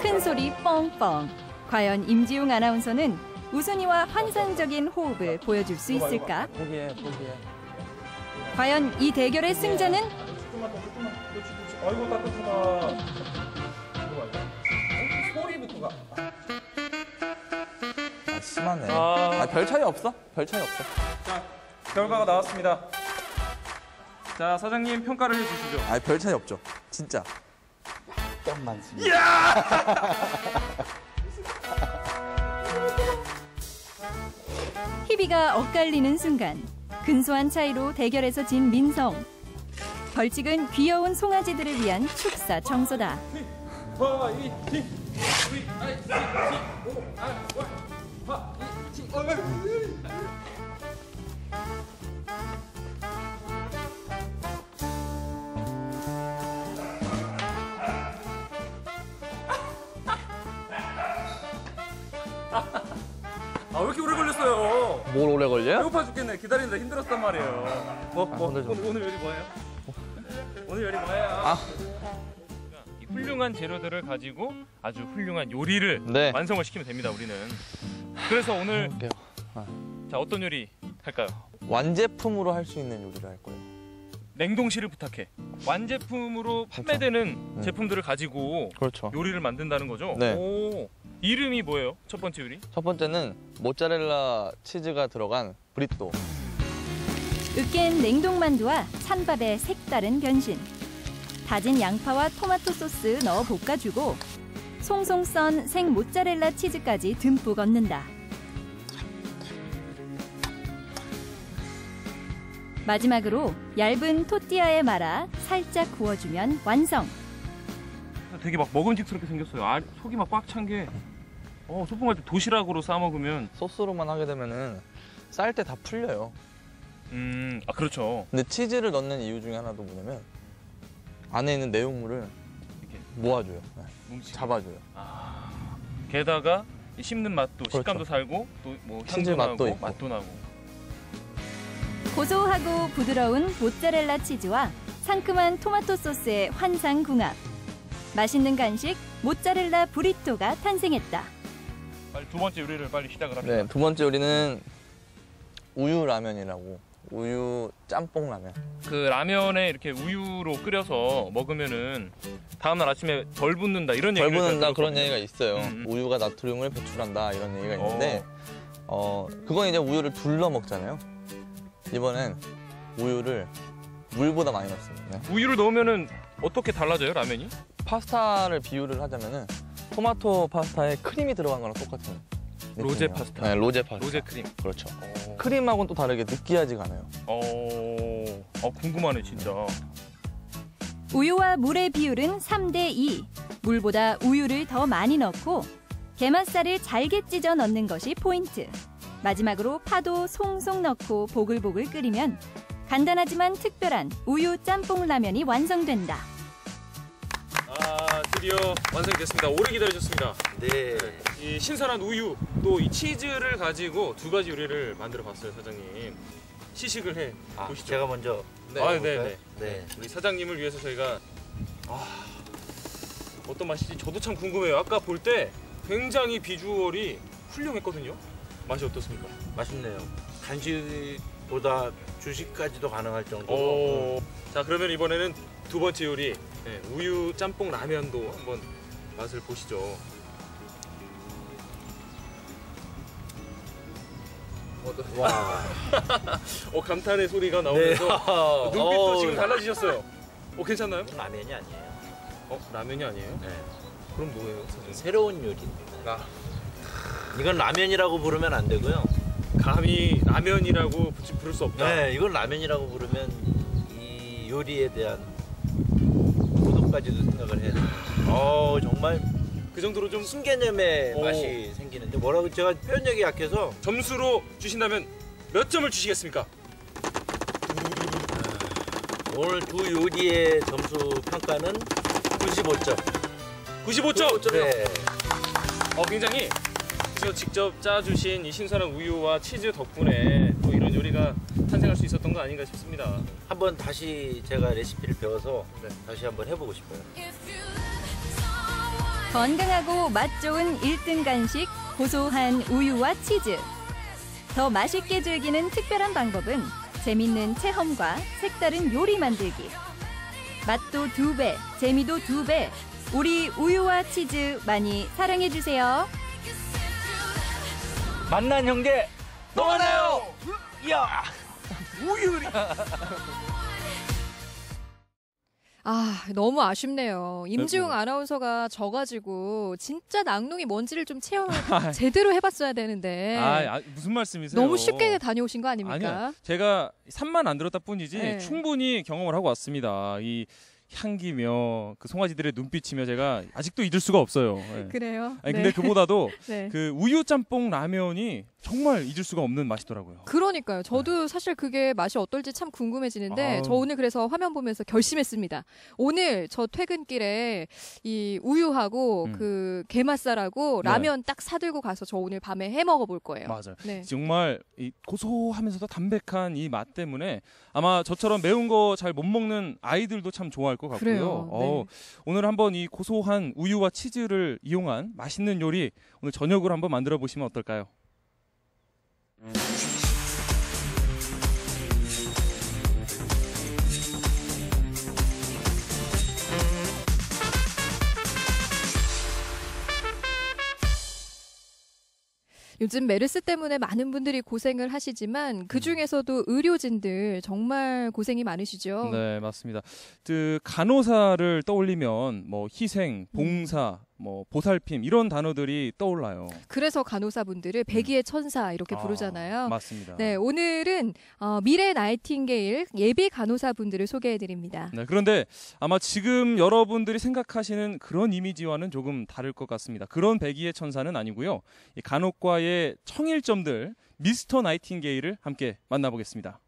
큰 소리 뻥뻥. 과연 임지웅 아나운서는 우순이와 환상적인 호흡을 보여줄 수 있을까? 포기해. 과연 이 대결의 승자는? 조금만 더. 그렇지. 아이고 따뜻하다. 소리부터가. 심하네. 별 차이 없어. 자, 결과가 나왔습니다. 자, 사장님 평가를 해주시죠. 별 차이 없죠. 진짜. 약간 많습니다. 희비가 엇갈리는 순간 근소한 차이로 대결에서 진 민성. 벌칙은 귀여운 송아지들을 위한 축사 청소다. 왜 이렇게 오래 걸렸어요? 뭘 오래 걸려요? 배고파 죽겠네. 기다리는데 힘들었단 말이에요. 오늘 요리 뭐예요? 오늘 요리 뭐예요? 이 훌륭한 재료들을 가지고 아주 훌륭한 요리를 완성을 시키면 됩니다. 우리는. 그래서 오늘 자 어떤 요리 할까요? 완제품으로 할 수 있는 요리를 할 거예요. 냉동실을 부탁해. 완제품으로 판매되는 그렇죠. 제품들을 가지고 그렇죠. 요리를 만든다는 거죠? 네. 오, 이름이 뭐예요? 첫 번째 요리? 첫 번째는 모짜렐라 치즈가 들어간 브리또. 으깬 냉동만두와 찬밥의 색다른 변신. 다진 양파와 토마토 소스 넣어 볶아주고 송송 썬 생 모짜렐라 치즈까지 듬뿍 얹는다. 마지막으로 얇은 토띠아에 말아 살짝 구워주면 완성. 되게 막 먹음직스럽게 생겼어요. 속이 막 꽉 찬 게. 소풍할 때 도시락으로 싸 먹으면 소스로만 하게 되면은 쌀 때 다 풀려요. 그렇죠. 근데 치즈를 넣는 이유 중에 하나도 뭐냐면 안에 있는 내용물을 이렇게 모아줘요. 잡아줘요. 게다가 씹는 맛도 그렇죠. 식감도 살고 또 뭐 치즈 향도 맛도 나고 있고. 맛도 나고. 고소하고 부드러운 모짜렐라 치즈와 상큼한 토마토 소스의 환상궁합. 맛있는 간식 모짜렐라 브리또가 탄생했다. 빨리 두 번째 요리를 빨리 시작을 합니다. 네, 두 번째 요리는 우유 라면이라고. 우유 짬뽕 라면. 그 라면에 이렇게 우유로 끓여서 먹으면은 다음날 아침에 덜 붓는다 이런 얘기를 덜 붓는다 그런 얘기가 있어요. 우유가 나트륨을 배출한다 이런 얘기가 있는데 그건 이제 우유를 둘러 먹잖아요. 이번엔 우유를 물보다 많이 넣습니다. 우유를 넣으면은 어떻게 달라져요, 라면이? 파스타를 비유를 하자면은 토마토 파스타에 크림이 들어간 거랑 똑같은 로제 느낌이에요. 파스타. 네, 로제 파스타. 로제 크림. 그렇죠. 크림하고는 또 다르게 느끼하지가 않아요. 궁금하네 진짜. 우유와 물의 비율은 3대2. 물보다 우유를 더 많이 넣고 게맛살을 잘게 찢어 넣는 것이 포인트. 마지막으로 파도 송송 넣고 보글보글 끓이면 간단하지만 특별한 우유 짬뽕 라면이 완성된다. 드디어 완성이 됐습니다. 오래 기다리셨습니다. 네. 이 신선한 우유 또 이 치즈를 가지고 두 가지 요리를 만들어 봤어요, 사장님. 시식을 해 보시죠. 제가 먼저. 네. 네. 우리 사장님을 위해서 저희가 어떤 맛이지 저도 참 궁금해요. 아까 볼 때 굉장히 비주얼이 훌륭했거든요. 맛이 어떻습니까? 맛있네요. 간식보다 주식까지도 가능할 정도로. 자, 그러면 이번에는 두 번째 요리 우유 짬뽕 라면도 한번 맛을 보시죠. 와. 감탄의 소리가 나오면서 네. 눈빛도 지금 달라지셨어요. 괜찮나요? 라면이 아니에요. 라면이 아니에요? 네. 그럼 뭐예요, 사장님? 새로운 요리입니다. 이건 라면이라고 부르면 안 되고요. 감히 라면이라고 부를 수 없다. 네, 이건 라면이라고 부르면 이 요리에 대한 도덕까지도 생각을 해야 돼요. 정말 그 정도로 좀 신개념의 맛이 생기는데 뭐라고 제가 표현력이 약해서 점수로 주신다면 몇 점을 주시겠습니까? 오늘 두 요리의 점수 평가는 95점. 95점? 네. 굉장히 직접 짜주신 이 신선한 우유와 치즈 덕분에 또 이런 요리가 탄생할 수 있었던 거 아닌가 싶습니다. 한번 다시 제가 레시피를 배워서 다시 한번 해보고 싶어요. 건강하고 맛 좋은 1등 간식 고소한 우유와 치즈. 더 맛있게 즐기는 특별한 방법은 재밌는 체험과 색다른 요리 만들기. 맛도 2배, 재미도 2배. 우리 우유와 치즈 많이 사랑해주세요. 만난 형제 또 만나요. 이야 우유리. 너무 아쉽네요. 임지웅 아나운서가 져가지고 진짜 낙농이 뭔지를 좀 체험을 제대로 해봤어야 되는데. 무슨 말씀이세요? 너무 쉽게 다녀오신 거 아닙니까? 아니요. 제가 산만 안 들었다 뿐이지 네. 충분히 경험을 하고 왔습니다. 이 향기며 그 송아지들의 눈빛이며 제가 아직도 잊을 수가 없어요. 네. 그래요? 근데 그보다도 네. 그 우유 짬뽕 라면이 정말 잊을 수가 없는 맛이더라고요. 그러니까요. 저도 사실 그게 맛이 어떨지 참 궁금해지는데 저 오늘 그래서 화면 보면서 결심했습니다. 오늘 저 퇴근길에 이 우유하고 그 게맛살하고 라면 딱 사들고 가서 저 오늘 밤에 해 먹어볼 거예요. 맞아요. 네. 정말 이 고소하면서도 담백한 이 맛 때문에 아마 저처럼 매운 거 잘 못 먹는 아이들도 참 좋아할 것 같고요. 그래요. 네. 오늘 한번 이 고소한 우유와 치즈를 이용한 맛있는 요리 오늘 저녁으로 한번 만들어 보시면 어떨까요? 요즘 메르스 때문에 많은 분들이 고생을 하시지만 그중에서도 의료진들 정말 고생이 많으시죠. 네, 맞습니다. 그 간호사를 떠올리면 뭐 희생, 봉사, 뭐 보살핌 이런 단어들이 떠올라요. 그래서 간호사분들을 백의의 천사 이렇게 부르잖아요. 맞습니다. 네, 오늘은 미래 나이팅게일 예비 간호사분들을 소개해드립니다. 네, 그런데 아마 지금 여러분들이 생각하시는 그런 이미지와는 조금 다를 것 같습니다. 그런 백의의 천사는 아니고요. 이 간호과의 청일점들 미스터 나이팅게일을 함께 만나보겠습니다.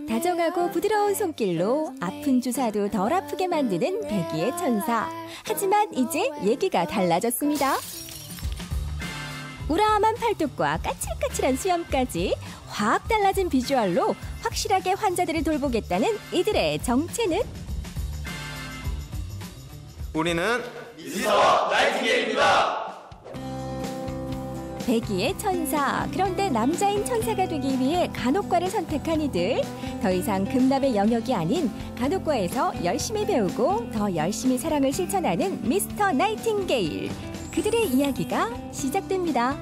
다정하고 부드러운 손길로 아픈 주사도 덜 아프게 만드는 백의의 천사. 하지만 이제 얘기가 달라졌습니다. 우람한 팔뚝과 까칠까칠한 수염까지 확 달라진 비주얼로 확실하게 환자들을 돌보겠다는 이들의 정체는? 우리는 미스터 나이팅게일입니다. 백의의 천사. 그런데 남자인 천사가 되기 위해 간호과를 선택한 이들. 더 이상 금남의 영역이 아닌 간호과에서 열심히 배우고 더 열심히 사랑을 실천하는 미스터 나이팅게일. 그들의 이야기가 시작됩니다.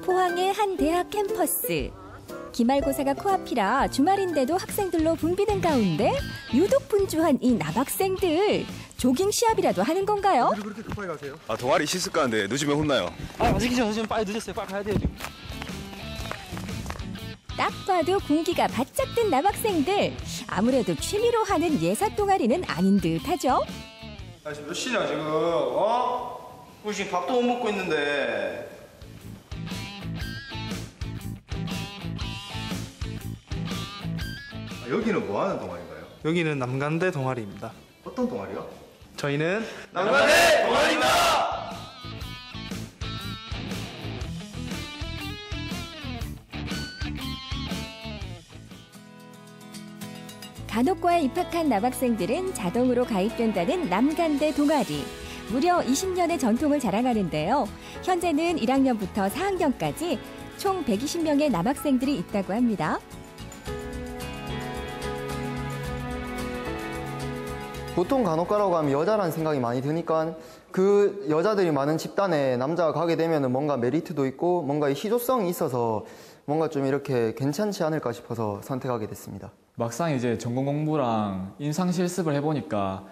포항의 한 대학 캠퍼스. 기말고사가 코앞이라 주말인데도 학생들로 붐비는 가운데 유독 분주한 이 남학생들. 조깅 시합이라도 하는 건가요? 왜 그렇게 급하게 가세요? 동아리 실습 가는데 늦으면 혼나요. 아직 지금 빨리 늦었어요. 빨리 가야 돼요. 딱 봐도 군기가 바짝 든 남학생들. 아무래도 취미로 하는 예사 동아리는 아닌 듯하죠. 지금 몇 시냐 지금? 우리 지금 밥도 못 먹고 있는데. 여기는 뭐 하는 동아리인가요? 여기는 남간대 동아리입니다. 어떤 동아리요? 저희는 남간대 동아리입니다! 간호과에 입학한 남학생들은 자동으로 가입된다는 남간대 동아리. 무려 20년의 전통을 자랑하는데요. 현재는 1학년부터 4학년까지 총 120명의 남학생들이 있다고 합니다. 보통 간호과라고 하면 여자라는 생각이 많이 드니까 그 여자들이 많은 집단에 남자가 가게 되면 뭔가 메리트도 있고 뭔가 희소성이 있어서 뭔가 좀 이렇게 괜찮지 않을까 싶어서 선택하게 됐습니다. 막상 이제 전공 공부랑 임상 실습을 해보니까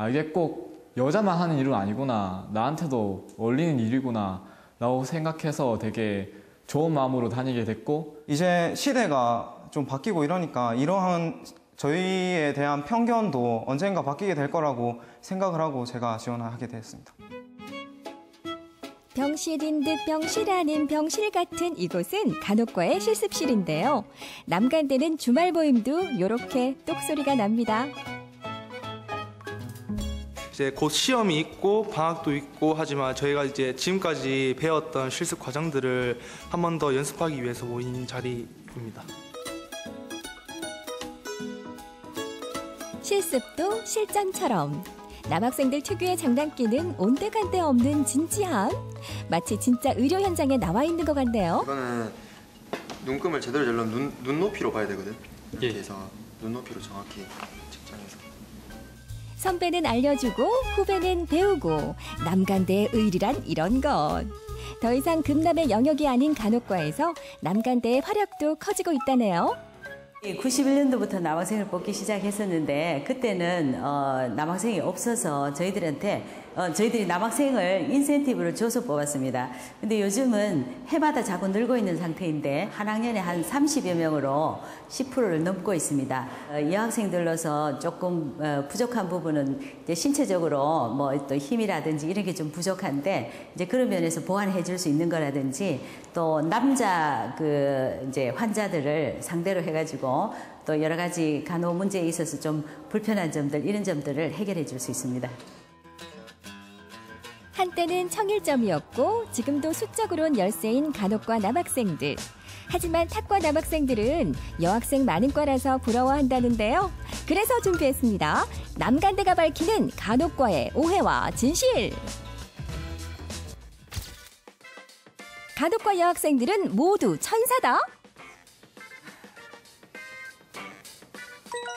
이게 꼭 여자만 하는 일은 아니구나, 나한테도 어울리는 일이구나 라고 생각해서 되게 좋은 마음으로 다니게 됐고, 이제 시대가 좀 바뀌고 이러니까 이러한 저희에 대한 편견도 언젠가 바뀌게 될 거라고 생각을 하고 제가 지원을 하게 됐습니다. 병실인 듯 병실 아닌 병실 같은 이곳은 간호과의 실습실인데요. 남간대는 주말 모임도 이렇게 똑소리가 납니다. 이제 곧 시험이 있고 방학도 있고 하지만 저희가 이제 지금까지 배웠던 실습 과정들을 한 번 더 연습하기 위해서 모인 자리입니다. 실습도 실전처럼. 남학생들 특유의 장난기는 온데간데 없는 진지함. 마치 진짜 의료 현장에 나와 있는 것 같네요. 이거는 눈금을 제대로 재려면 눈높이로 봐야 되거든. 이렇게 해서 눈높이로 정확히 측정해서. 선배는 알려주고 후배는 배우고 남간대의 의리란 이런 것. 더 이상 금남의 영역이 아닌 간호과에서 남간대의 활약도 커지고 있다네요. 91년도부터 남학생을 뽑기 시작했었는데 그때는 남학생이 없어서 저희들이 남학생을 인센티브를 줘서 뽑았습니다. 근데 요즘은 해마다 자꾸 늘고 있는 상태인데 한 학년에 한 30여 명으로 10%를 넘고 있습니다. 여학생들로서 조금 부족한 부분은 이제 신체적으로 뭐 또 힘이라든지 이런 게 좀 부족한데 이제 그런 면에서 보완해 줄 수 있는 거라든지 또 남자 이제 환자들을 상대로 해가지고 또 여러 가지 간호 문제에 있어서 좀 불편한 점들 이런 점들을 해결해 줄 수 있습니다. 한때는 청일점이었고 지금도 수적으론 열세인 간호과 남학생들. 하지만 탁과 남학생들은 여학생 많은 과라서 부러워한다는데요. 그래서 준비했습니다. 남간대가 밝히는 간호과의 오해와 진실. 간호과 여학생들은 모두 천사다?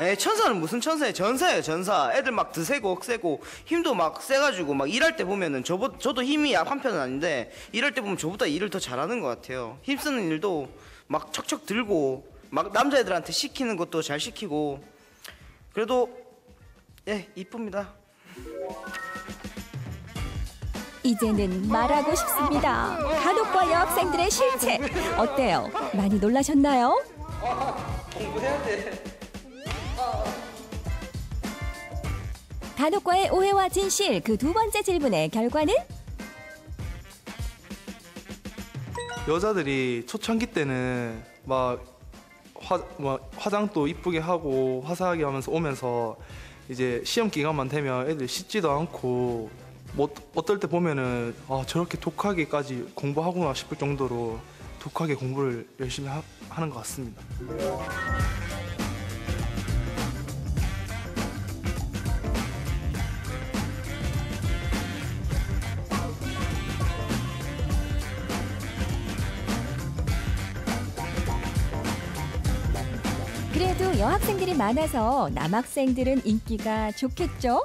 에이, 천사는 무슨 천사예요? 전사예요, 전사. 애들 막 드세고 억세고 힘도 막 세가지고 막 일할 때 보면은 저도 힘이 약한 편은 아닌데 일할 때 보면 저보다 일을 더 잘하는 것 같아요. 힘쓰는 일도 막 척척 들고 막 남자애들한테 시키는 것도 잘 시키고 그래도 예 이쁩니다. 이제는 말하고 싶습니다. 간호과 여학생들의 실체 어때요? 많이 놀라셨나요? 공부해야 돼. 간호과의 오해와 진실 그 두 번째 질문의 결과는? 여자들이 초창기 때는 막 화장도 이쁘게 하고 화사하게 하면서 오면서 이제 시험 기간만 되면 애들 씻지도 않고 뭐 어떨 때 보면은 아 저렇게 독하게까지 공부하구나 싶을 정도로 독하게 공부를 열심히 하는 것 같습니다. 그래도 여학생들이 많아서 남학생들은 인기가 좋겠죠?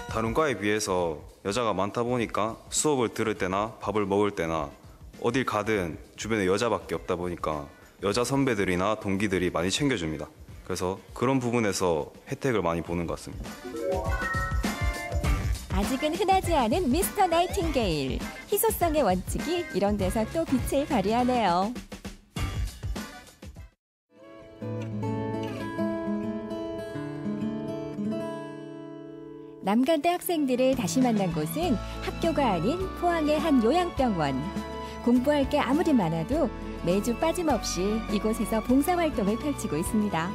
다른 과에 비해서 여자가 많다 보니까 수업을 들을 때나 밥을 먹을 때나 어딜 가든 주변에 여자밖에 없다 보니까 여자 선배들이나 동기들이 많이 챙겨줍니다. 그래서 그런 부분에서 혜택을 많이 보는 것 같습니다. 아직은 흔하지 않은 미스터 나이팅게일. 희소성의 원칙이 이런 데서 또 빛을 발휘하네요. 남간대 학생들을 다시 만난 곳은 학교가 아닌 포항의 한 요양병원. 공부할 게 아무리 많아도 매주 빠짐없이 이곳에서 봉사활동을 펼치고 있습니다.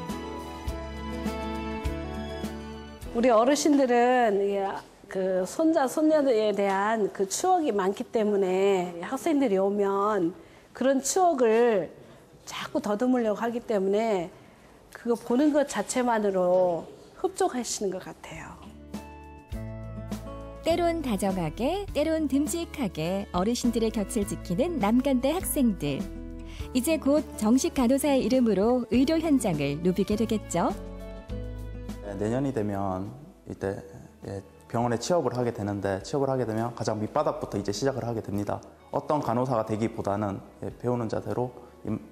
우리 어르신들은 그 손자, 손녀에 대한 그 추억이 많기 때문에 학생들이 오면 그런 추억을 자꾸 더듬으려고 하기 때문에 그거 보는 것 자체만으로 흡족하시는 것 같아요. 때론 다정하게, 때론 듬직하게 어르신들의 곁을 지키는 남간대 학생들. 이제 곧 정식 간호사의 이름으로 의료 현장을 누비게 되겠죠. 내년이 되면 이때 병원에 취업을 하게 되는데 취업을 하게 되면 가장 밑바닥부터 이제 시작을 하게 됩니다. 어떤 간호사가 되기보다는 배우는 자세로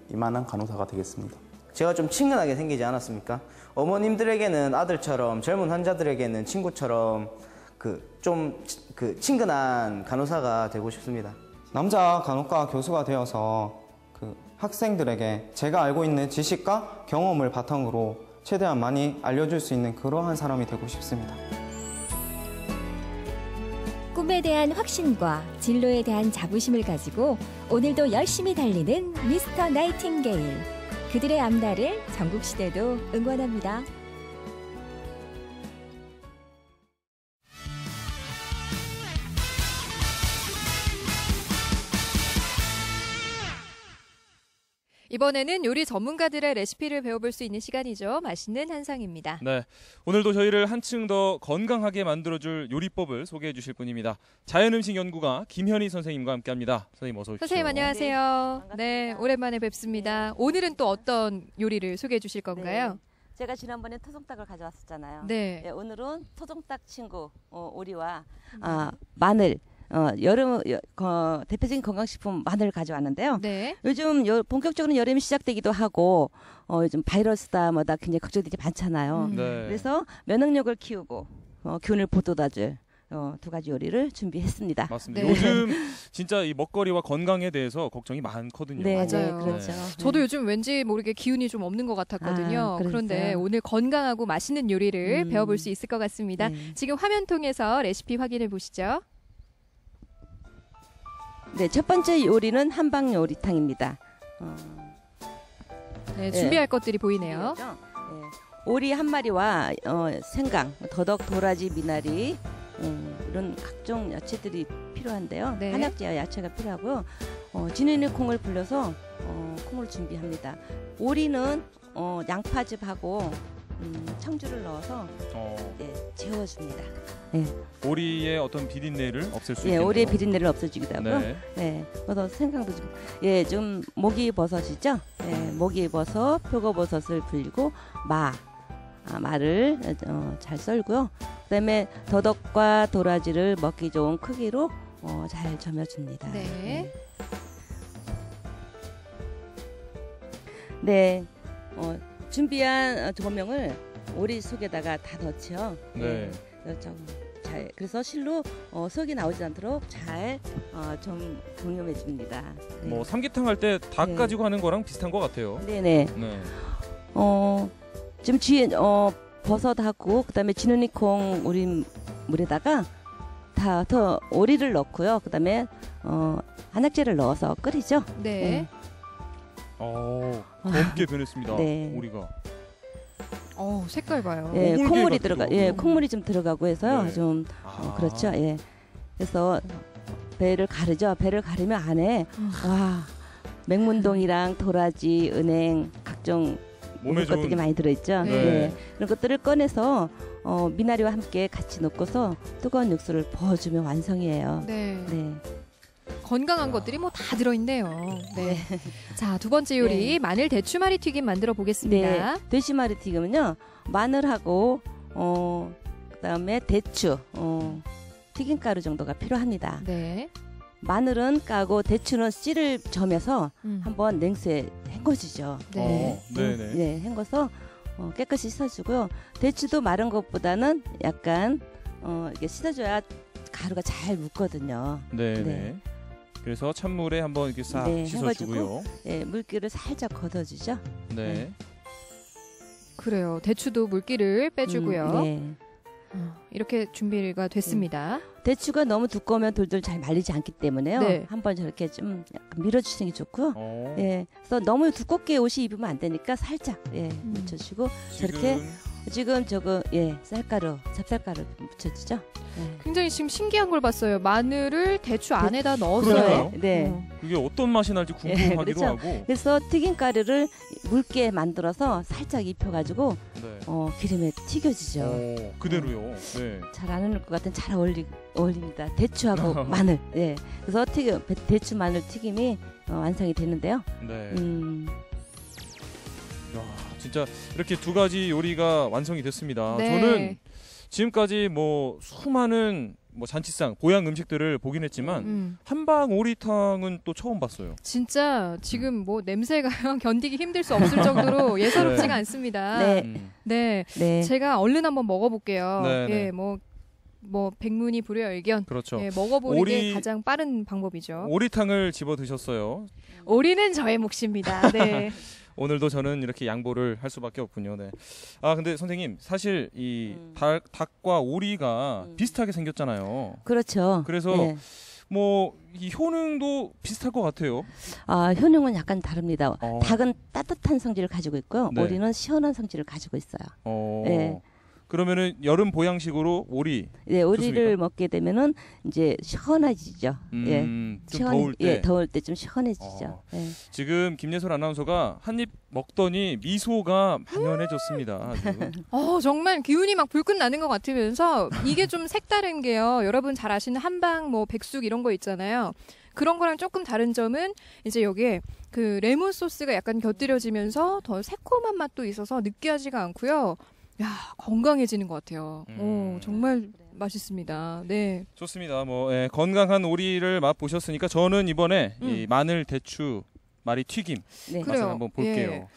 임하는 간호사가 되겠습니다. 제가 좀 친근하게 생기지 않았습니까? 어머님들에게는 아들처럼 젊은 환자들에게는 친구처럼 좀 친근한 간호사가 되고 싶습니다. 남자 간호과 교수가 되어서 그 학생들에게 제가 알고 있는 지식과 경험을 바탕으로 최대한 많이 알려줄 수 있는 그러한 사람이 되고 싶습니다. 꿈에 대한 확신과 진로에 대한 자부심을 가지고 오늘도 열심히 달리는 미스터 나이팅게일. 그들의 앞날을 전국시대도 응원합니다. 이번에는 요리 전문가들의 레시피를 배워볼 수 있는 시간이죠. 맛있는 한상입니다. 네, 오늘도 저희를 한층 더 건강하게 만들어줄 요리법을 소개해 주실 분입니다. 자연음식연구가 김현희 선생님과 함께합니다. 선생님 어서 오십시오. 선생님 안녕하세요. 네, 오랜만에 뵙습니다. 오늘은 또 어떤 요리를 소개해 주실 건가요? 네. 제가 지난번에 토종닭을 가져왔었잖아요. 네. 네, 오늘은 토종닭 친구 오리와 마늘. 대표적인 건강식품 마늘을 가져왔는데요. 네. 요즘 본격적으로 여름이 시작되기도 하고 요즘 바이러스다 뭐다 굉장히 걱정들이 많잖아요. 네. 그래서 면역력을 키우고 기운을 보돋아줄 두 가지 요리를 준비했습니다. 맞습니다. 네. 요즘 진짜 이 먹거리와 건강에 대해서 걱정이 많거든요. 네, 맞아요. 네, 그렇죠. 저도 요즘 왠지 모르게 기운이 좀 없는 것 같았거든요. 그런데 오늘 건강하고 맛있는 요리를 배워볼 수 있을 것 같습니다. 지금 화면 통해서 레시피 확인해 보시죠. 네, 첫 번째 요리는 한방 요리탕입니다. 네, 준비할 것들이 보이네요. 네, 오리 한 마리와 생강, 더덕, 도라지, 미나리 이런 각종 야채들이 필요한데요. 네. 한약재 야채가 필요하고요. 진해는 콩을 불려서 콩을 준비합니다. 오리는 양파즙하고 청주를 넣어서 재워줍니다. 오리의 어떤 비린내를 없앨 수 예, 있겠네요. 오리의 비린내를 없애주기도 하고요. 네. 네. 그래서 생강도 좀 목이버섯이죠. 목이버섯, 표고버섯을 불리고 마를 잘 썰고요. 그다음에 더덕과 도라지를 먹기 좋은 크기로 잘 점여줍니다. 네. 네. 준비한 조명을 오리 속에다가 다 넣죠. 네. 그래서 실로 속이 나오지 않도록 잘 좀 동염해 줍니다. 네. 뭐 삼계탕 할 때 닭 가지고 하는 거랑 비슷한 것 같아요. 네네. 네. 지금 버섯하고 그다음에 지느니콩 우린 물에다가 더 오리를 넣고요. 그다음에 한약재를 넣어서 끓이죠. 네. 검게 변했습니다. 네. 오리가. 색깔 봐요. 예, 콩물이 콩물이 좀 들어가고 해서요. 네. 좀 그렇죠. 예. 그래서 배를 가르죠. 배를 가르면 안에 맹문동이랑 도라지, 은행, 각종 먹을 것들이 많이 들어있죠. 네. 네. 그런 것들을 꺼내서 미나리와 함께 같이 넣고서 뜨거운 육수를 부어주면 완성이에요. 네. 네. 건강한 것들이 뭐 다 들어있네요. 네. 자, 두 번째 요리 마늘 대추마리 튀김 만들어 보겠습니다. 네. 대추마리 튀김은요. 마늘하고 그다음에 대추, 튀김가루 정도가 필요합니다. 네. 마늘은 까고 대추는 씨를 점여서 한번 냉수에 헹궈주죠. 네. 네네. 네, 헹궈서 깨끗이 씻어주고요. 대추도 마른 것보다는 약간 이게 씻어줘야 가루가 잘 묻거든요. 네네. 네. 그래서 찬물에 한번 이렇게 싹 씻어주고요. 네, 물기를 살짝 걷어주죠. 네. 그래요. 대추도 물기를 빼주고요. 네. 이렇게 준비가 됐습니다. 대추가 너무 두꺼우면 돌돌 잘 말리지 않기 때문에요. 네. 한번 저렇게 좀 약간 밀어주시는 게 좋고요. 예, 그래서 너무 두껍게 옷이 입으면 안 되니까 살짝 묻혀주시고 저렇게 지금 쌀가루, 찹쌀가루 묻혀주죠. 네. 굉장히 지금 신기한 걸 봤어요. 마늘을 대추 안에다 넣었어요. 네. 그게 어떤 맛이 날지 궁금하기도 그렇죠. 하고. 그래서 튀김가루를 묽게 만들어서 살짝 입혀가지고 기름에 튀겨주죠. 그대로요. 네. 잘 안 어울릴 것 같은 잘 어울립니다. 대추하고 마늘. 네. 그래서 대추 마늘 튀김이 완성이 되는데요. 네. 야, 진짜 이렇게 두 가지 요리가 완성이 됐습니다. 네. 저는 지금까지 뭐 수많은 뭐 잔치상 보양 음식들을 보긴 했지만 한방 오리탕은 또 처음 봤어요. 진짜 지금 뭐 냄새가 견디기 힘들 수 없을 정도로 예사롭지가 네. 않습니다. 네. 네. 제가 얼른 한번 먹어볼게요. 네, 네. 예, 뭐 백문이 불여일견. 그렇죠. 예, 먹어보는 게 가장 빠른 방법이죠. 오리탕을 집어 드셨어요. 오리는 저의 몫입니다. 네. 오늘도 저는 이렇게 양보를 할 수밖에 없군요. 네. 근데 선생님 사실 이 닭과 오리가 비슷하게 생겼잖아요. 그렇죠. 그래서 네. 뭐 이 효능도 비슷할 것 같아요. 효능은 약간 다릅니다. 닭은 따뜻한 성질을 가지고 있고요. 네. 오리는 시원한 성질을 가지고 있어요. 네. 그러면은 여름 보양식으로 오리. 네, 오리를 좋습니까? 먹게 되면은 이제 시원해지죠. 예. 좀 더울 때. 예, 더울 때 좀 시원해지죠. 예. 지금 김예솔 아나운서가 한 입 먹더니 미소가 만연해졌습니다. 아주. 정말 기운이 막 불끈 나는 것 같으면서 이게 좀 색다른 게요. 여러분 잘 아시는 한방 뭐 백숙 이런 거 있잖아요. 그런 거랑 조금 다른 점은 이제 여기에 그 레몬 소스가 약간 곁들여지면서 더 새콤한 맛도 있어서 느끼하지가 않고요. 야, 건강해지는 것 같아요. 정말 맛있습니다. 네. 좋습니다. 건강한 오리를 맛보셨으니까 저는 이번에 이 마늘 대추 마리 튀김 맛을 한번 볼게요. 예.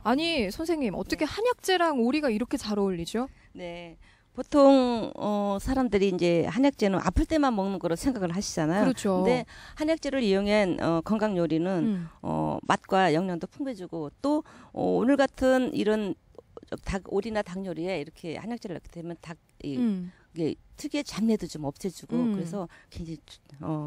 아니 선생님 어떻게 한약재랑 오리가 이렇게 잘 어울리죠? 네. 보통 사람들이 이제 한약재는 아플 때만 먹는 거로 생각을 하시잖아요. 그렇죠. 근데 한약재를 이용한 건강 요리는 맛과 영양도 풍부해지고 또 오늘 같은 이런 오리나 닭 요리에 이렇게 한약재를 넣게 되면 이게 특유의 잡내도 좀 없애주고 그래서 굉장히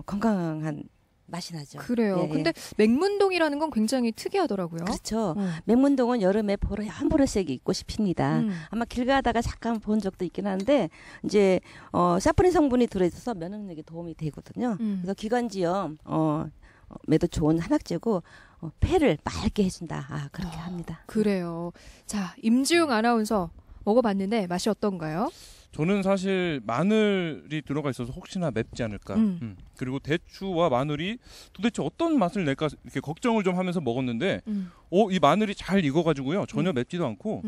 건강한 맛이 나죠. 그래요. 근데 맹문동이라는 건 굉장히 특이하더라고요. 그렇죠. 맹문동은 여름에 보라색이 있고 싶습니다. 아마 길 가다가 잠깐 본 적도 있긴 한데 이제 사포닌 성분이 들어있어서 면역력에 도움이 되거든요. 그래서 기관지염 매도 좋은 한약재고 폐를 맑게 해준다. 그렇게 합니다. 그래요. 자, 임지웅 아나운서 먹어봤는데 맛이 어떤가요? 저는 사실 마늘이 들어가 있어서 혹시나 맵지 않을까. 그리고 대추와 마늘이 도대체 어떤 맛을 낼까 이렇게 걱정을 좀 하면서 먹었는데 이 마늘이 잘 익어가지고요. 전혀 맵지도 않고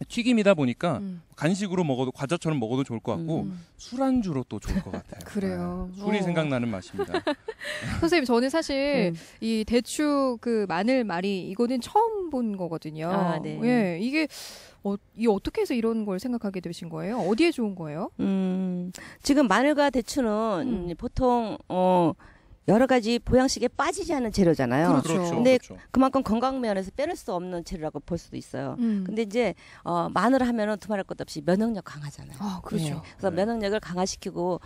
튀김이다 보니까 간식으로 먹어도 과자처럼 먹어도 좋을 것 같고 술안주로 또 좋을 것 같아요. 그래요. 술이 생각나는 맛입니다. 선생님, 저는 사실 이 대추 그 마늘 말이 이거는 처음 본 거거든요. 네. 예, 이게 어떻게 해서 이런 걸 생각하게 되신 거예요? 어디에 좋은 거예요? 지금 마늘과 대추는 보통 여러 가지 보양식에 빠지지 않는 재료잖아요. 그렇죠. 근데 그만큼 건강 면에서 빼놓을 수 없는 재료라고 볼 수도 있어요. 근데 이제 마늘 하면은 두말할 것 없이 면역력 강하잖아요. 그렇죠. 네. 그래서 면역력을 강화시키고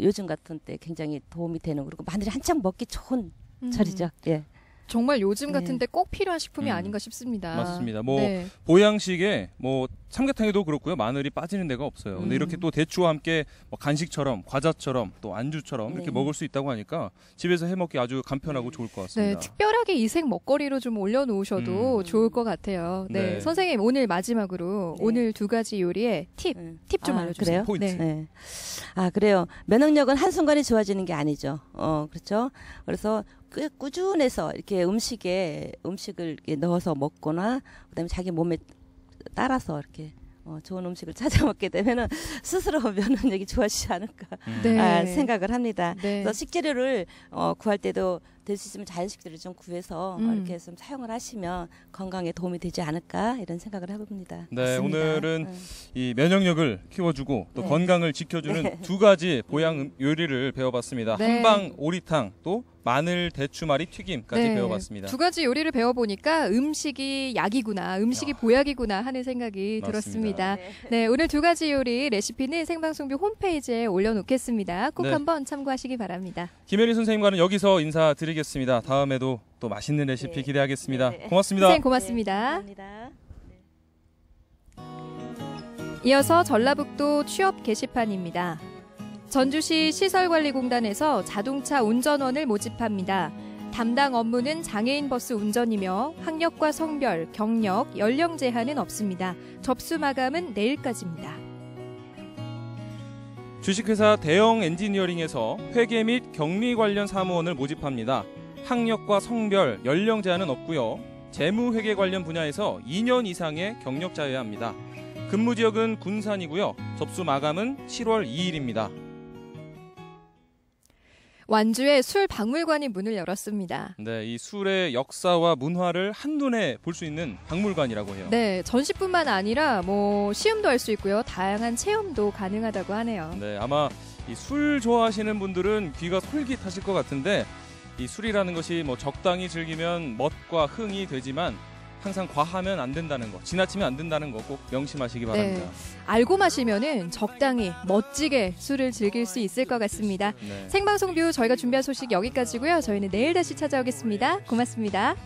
요즘 같은 때 굉장히 도움이 되는, 그리고 마늘이 한창 먹기 좋은 절이죠. 예. 정말 요즘 같은 때 꼭 필요한 식품이 아닌가 싶습니다. 맞습니다. 보양식에 삼계탕에도 그렇고요. 마늘이 빠지는 데가 없어요. 근데 이렇게 또 대추와 함께 간식처럼, 과자처럼, 또 안주처럼 이렇게 먹을 수 있다고 하니까 집에서 해먹기 아주 간편하고 좋을 것 같습니다. 네, 특별하게 이색 먹거리로 좀 올려놓으셔도 좋을 것 같아요. 네, 선생님, 오늘 마지막으로 오늘 두 가지 요리의 팁 좀 알려주세요. 그래요? 포인트. 네. 그래요. 면역력은 한순간에 좋아지는 게 아니죠. 그렇죠? 그래서 꾸준해서 이렇게 음식을 이렇게 넣어서 먹거나, 그다음에 자기 몸에 따라서 이렇게 좋은 음식을 찾아 먹게 되면은 스스로 면역력이 좋아지지 않을까 생각을 합니다. 그래서 식재료를 구할 때도 될 수 있으면 자연식재를 좀 구해서 이렇게 좀 사용을 하시면 건강에 도움이 되지 않을까, 이런 생각을 해봅니다. 네, 오늘은 이 면역력을 키워주고 또 건강을 지켜주는 두 가지 보양 요리를 배워봤습니다. 한방 오리탕, 또 마늘 대추말이 튀김까지 배워봤습니다. 두 가지 요리를 배워보니까 음식이 약이구나, 음식이 보약이구나 하는 생각이 들었습니다. 네, 오늘 두 가지 요리 레시피는 생방송비 홈페이지에 올려놓겠습니다. 꼭 한번 참고하시기 바랍니다. 김혜리 선생님과는 여기서 인사드리겠습니다. 다음에도 또 맛있는 레시피 기대하겠습니다. 고맙습니다. 선생님, 고맙습니다. 감사합니다. 이어서 전라북도 취업 게시판입니다. 전주시 시설관리공단에서 자동차 운전원을 모집합니다. 담당 업무는 장애인 버스 운전이며 학력과 성별, 경력, 연령 제한은 없습니다. 접수 마감은 내일까지입니다. 주식회사 대형 엔지니어링에서 회계 및 격리 관련 사무원을 모집합니다. 학력과 성별, 연령 제한은 없고요. 재무회계 관련 분야에서 2년 이상의 경력자여야 합니다. 근무 지역은 군산이고요. 접수 마감은 7월 2일입니다. 완주의 술 박물관이 문을 열었습니다. 네, 이 술의 역사와 문화를 한눈에 볼 수 있는 박물관이라고 해요. 네, 전시뿐만 아니라 시음도 할 수 있고요. 다양한 체험도 가능하다고 하네요. 네, 아마 이 술 좋아하시는 분들은 귀가 솔깃하실 것 같은데, 이 술이라는 것이 적당히 즐기면 멋과 흥이 되지만 항상 과하면 안 된다는 거, 지나치면 안 된다는 거 꼭 명심하시기 바랍니다. 알고 마시면은 적당히 멋지게 술을 즐길 수 있을 것 같습니다. 생방송 뷰 저희가 준비한 소식 여기까지고요. 저희는 내일 다시 찾아오겠습니다. 고맙습니다.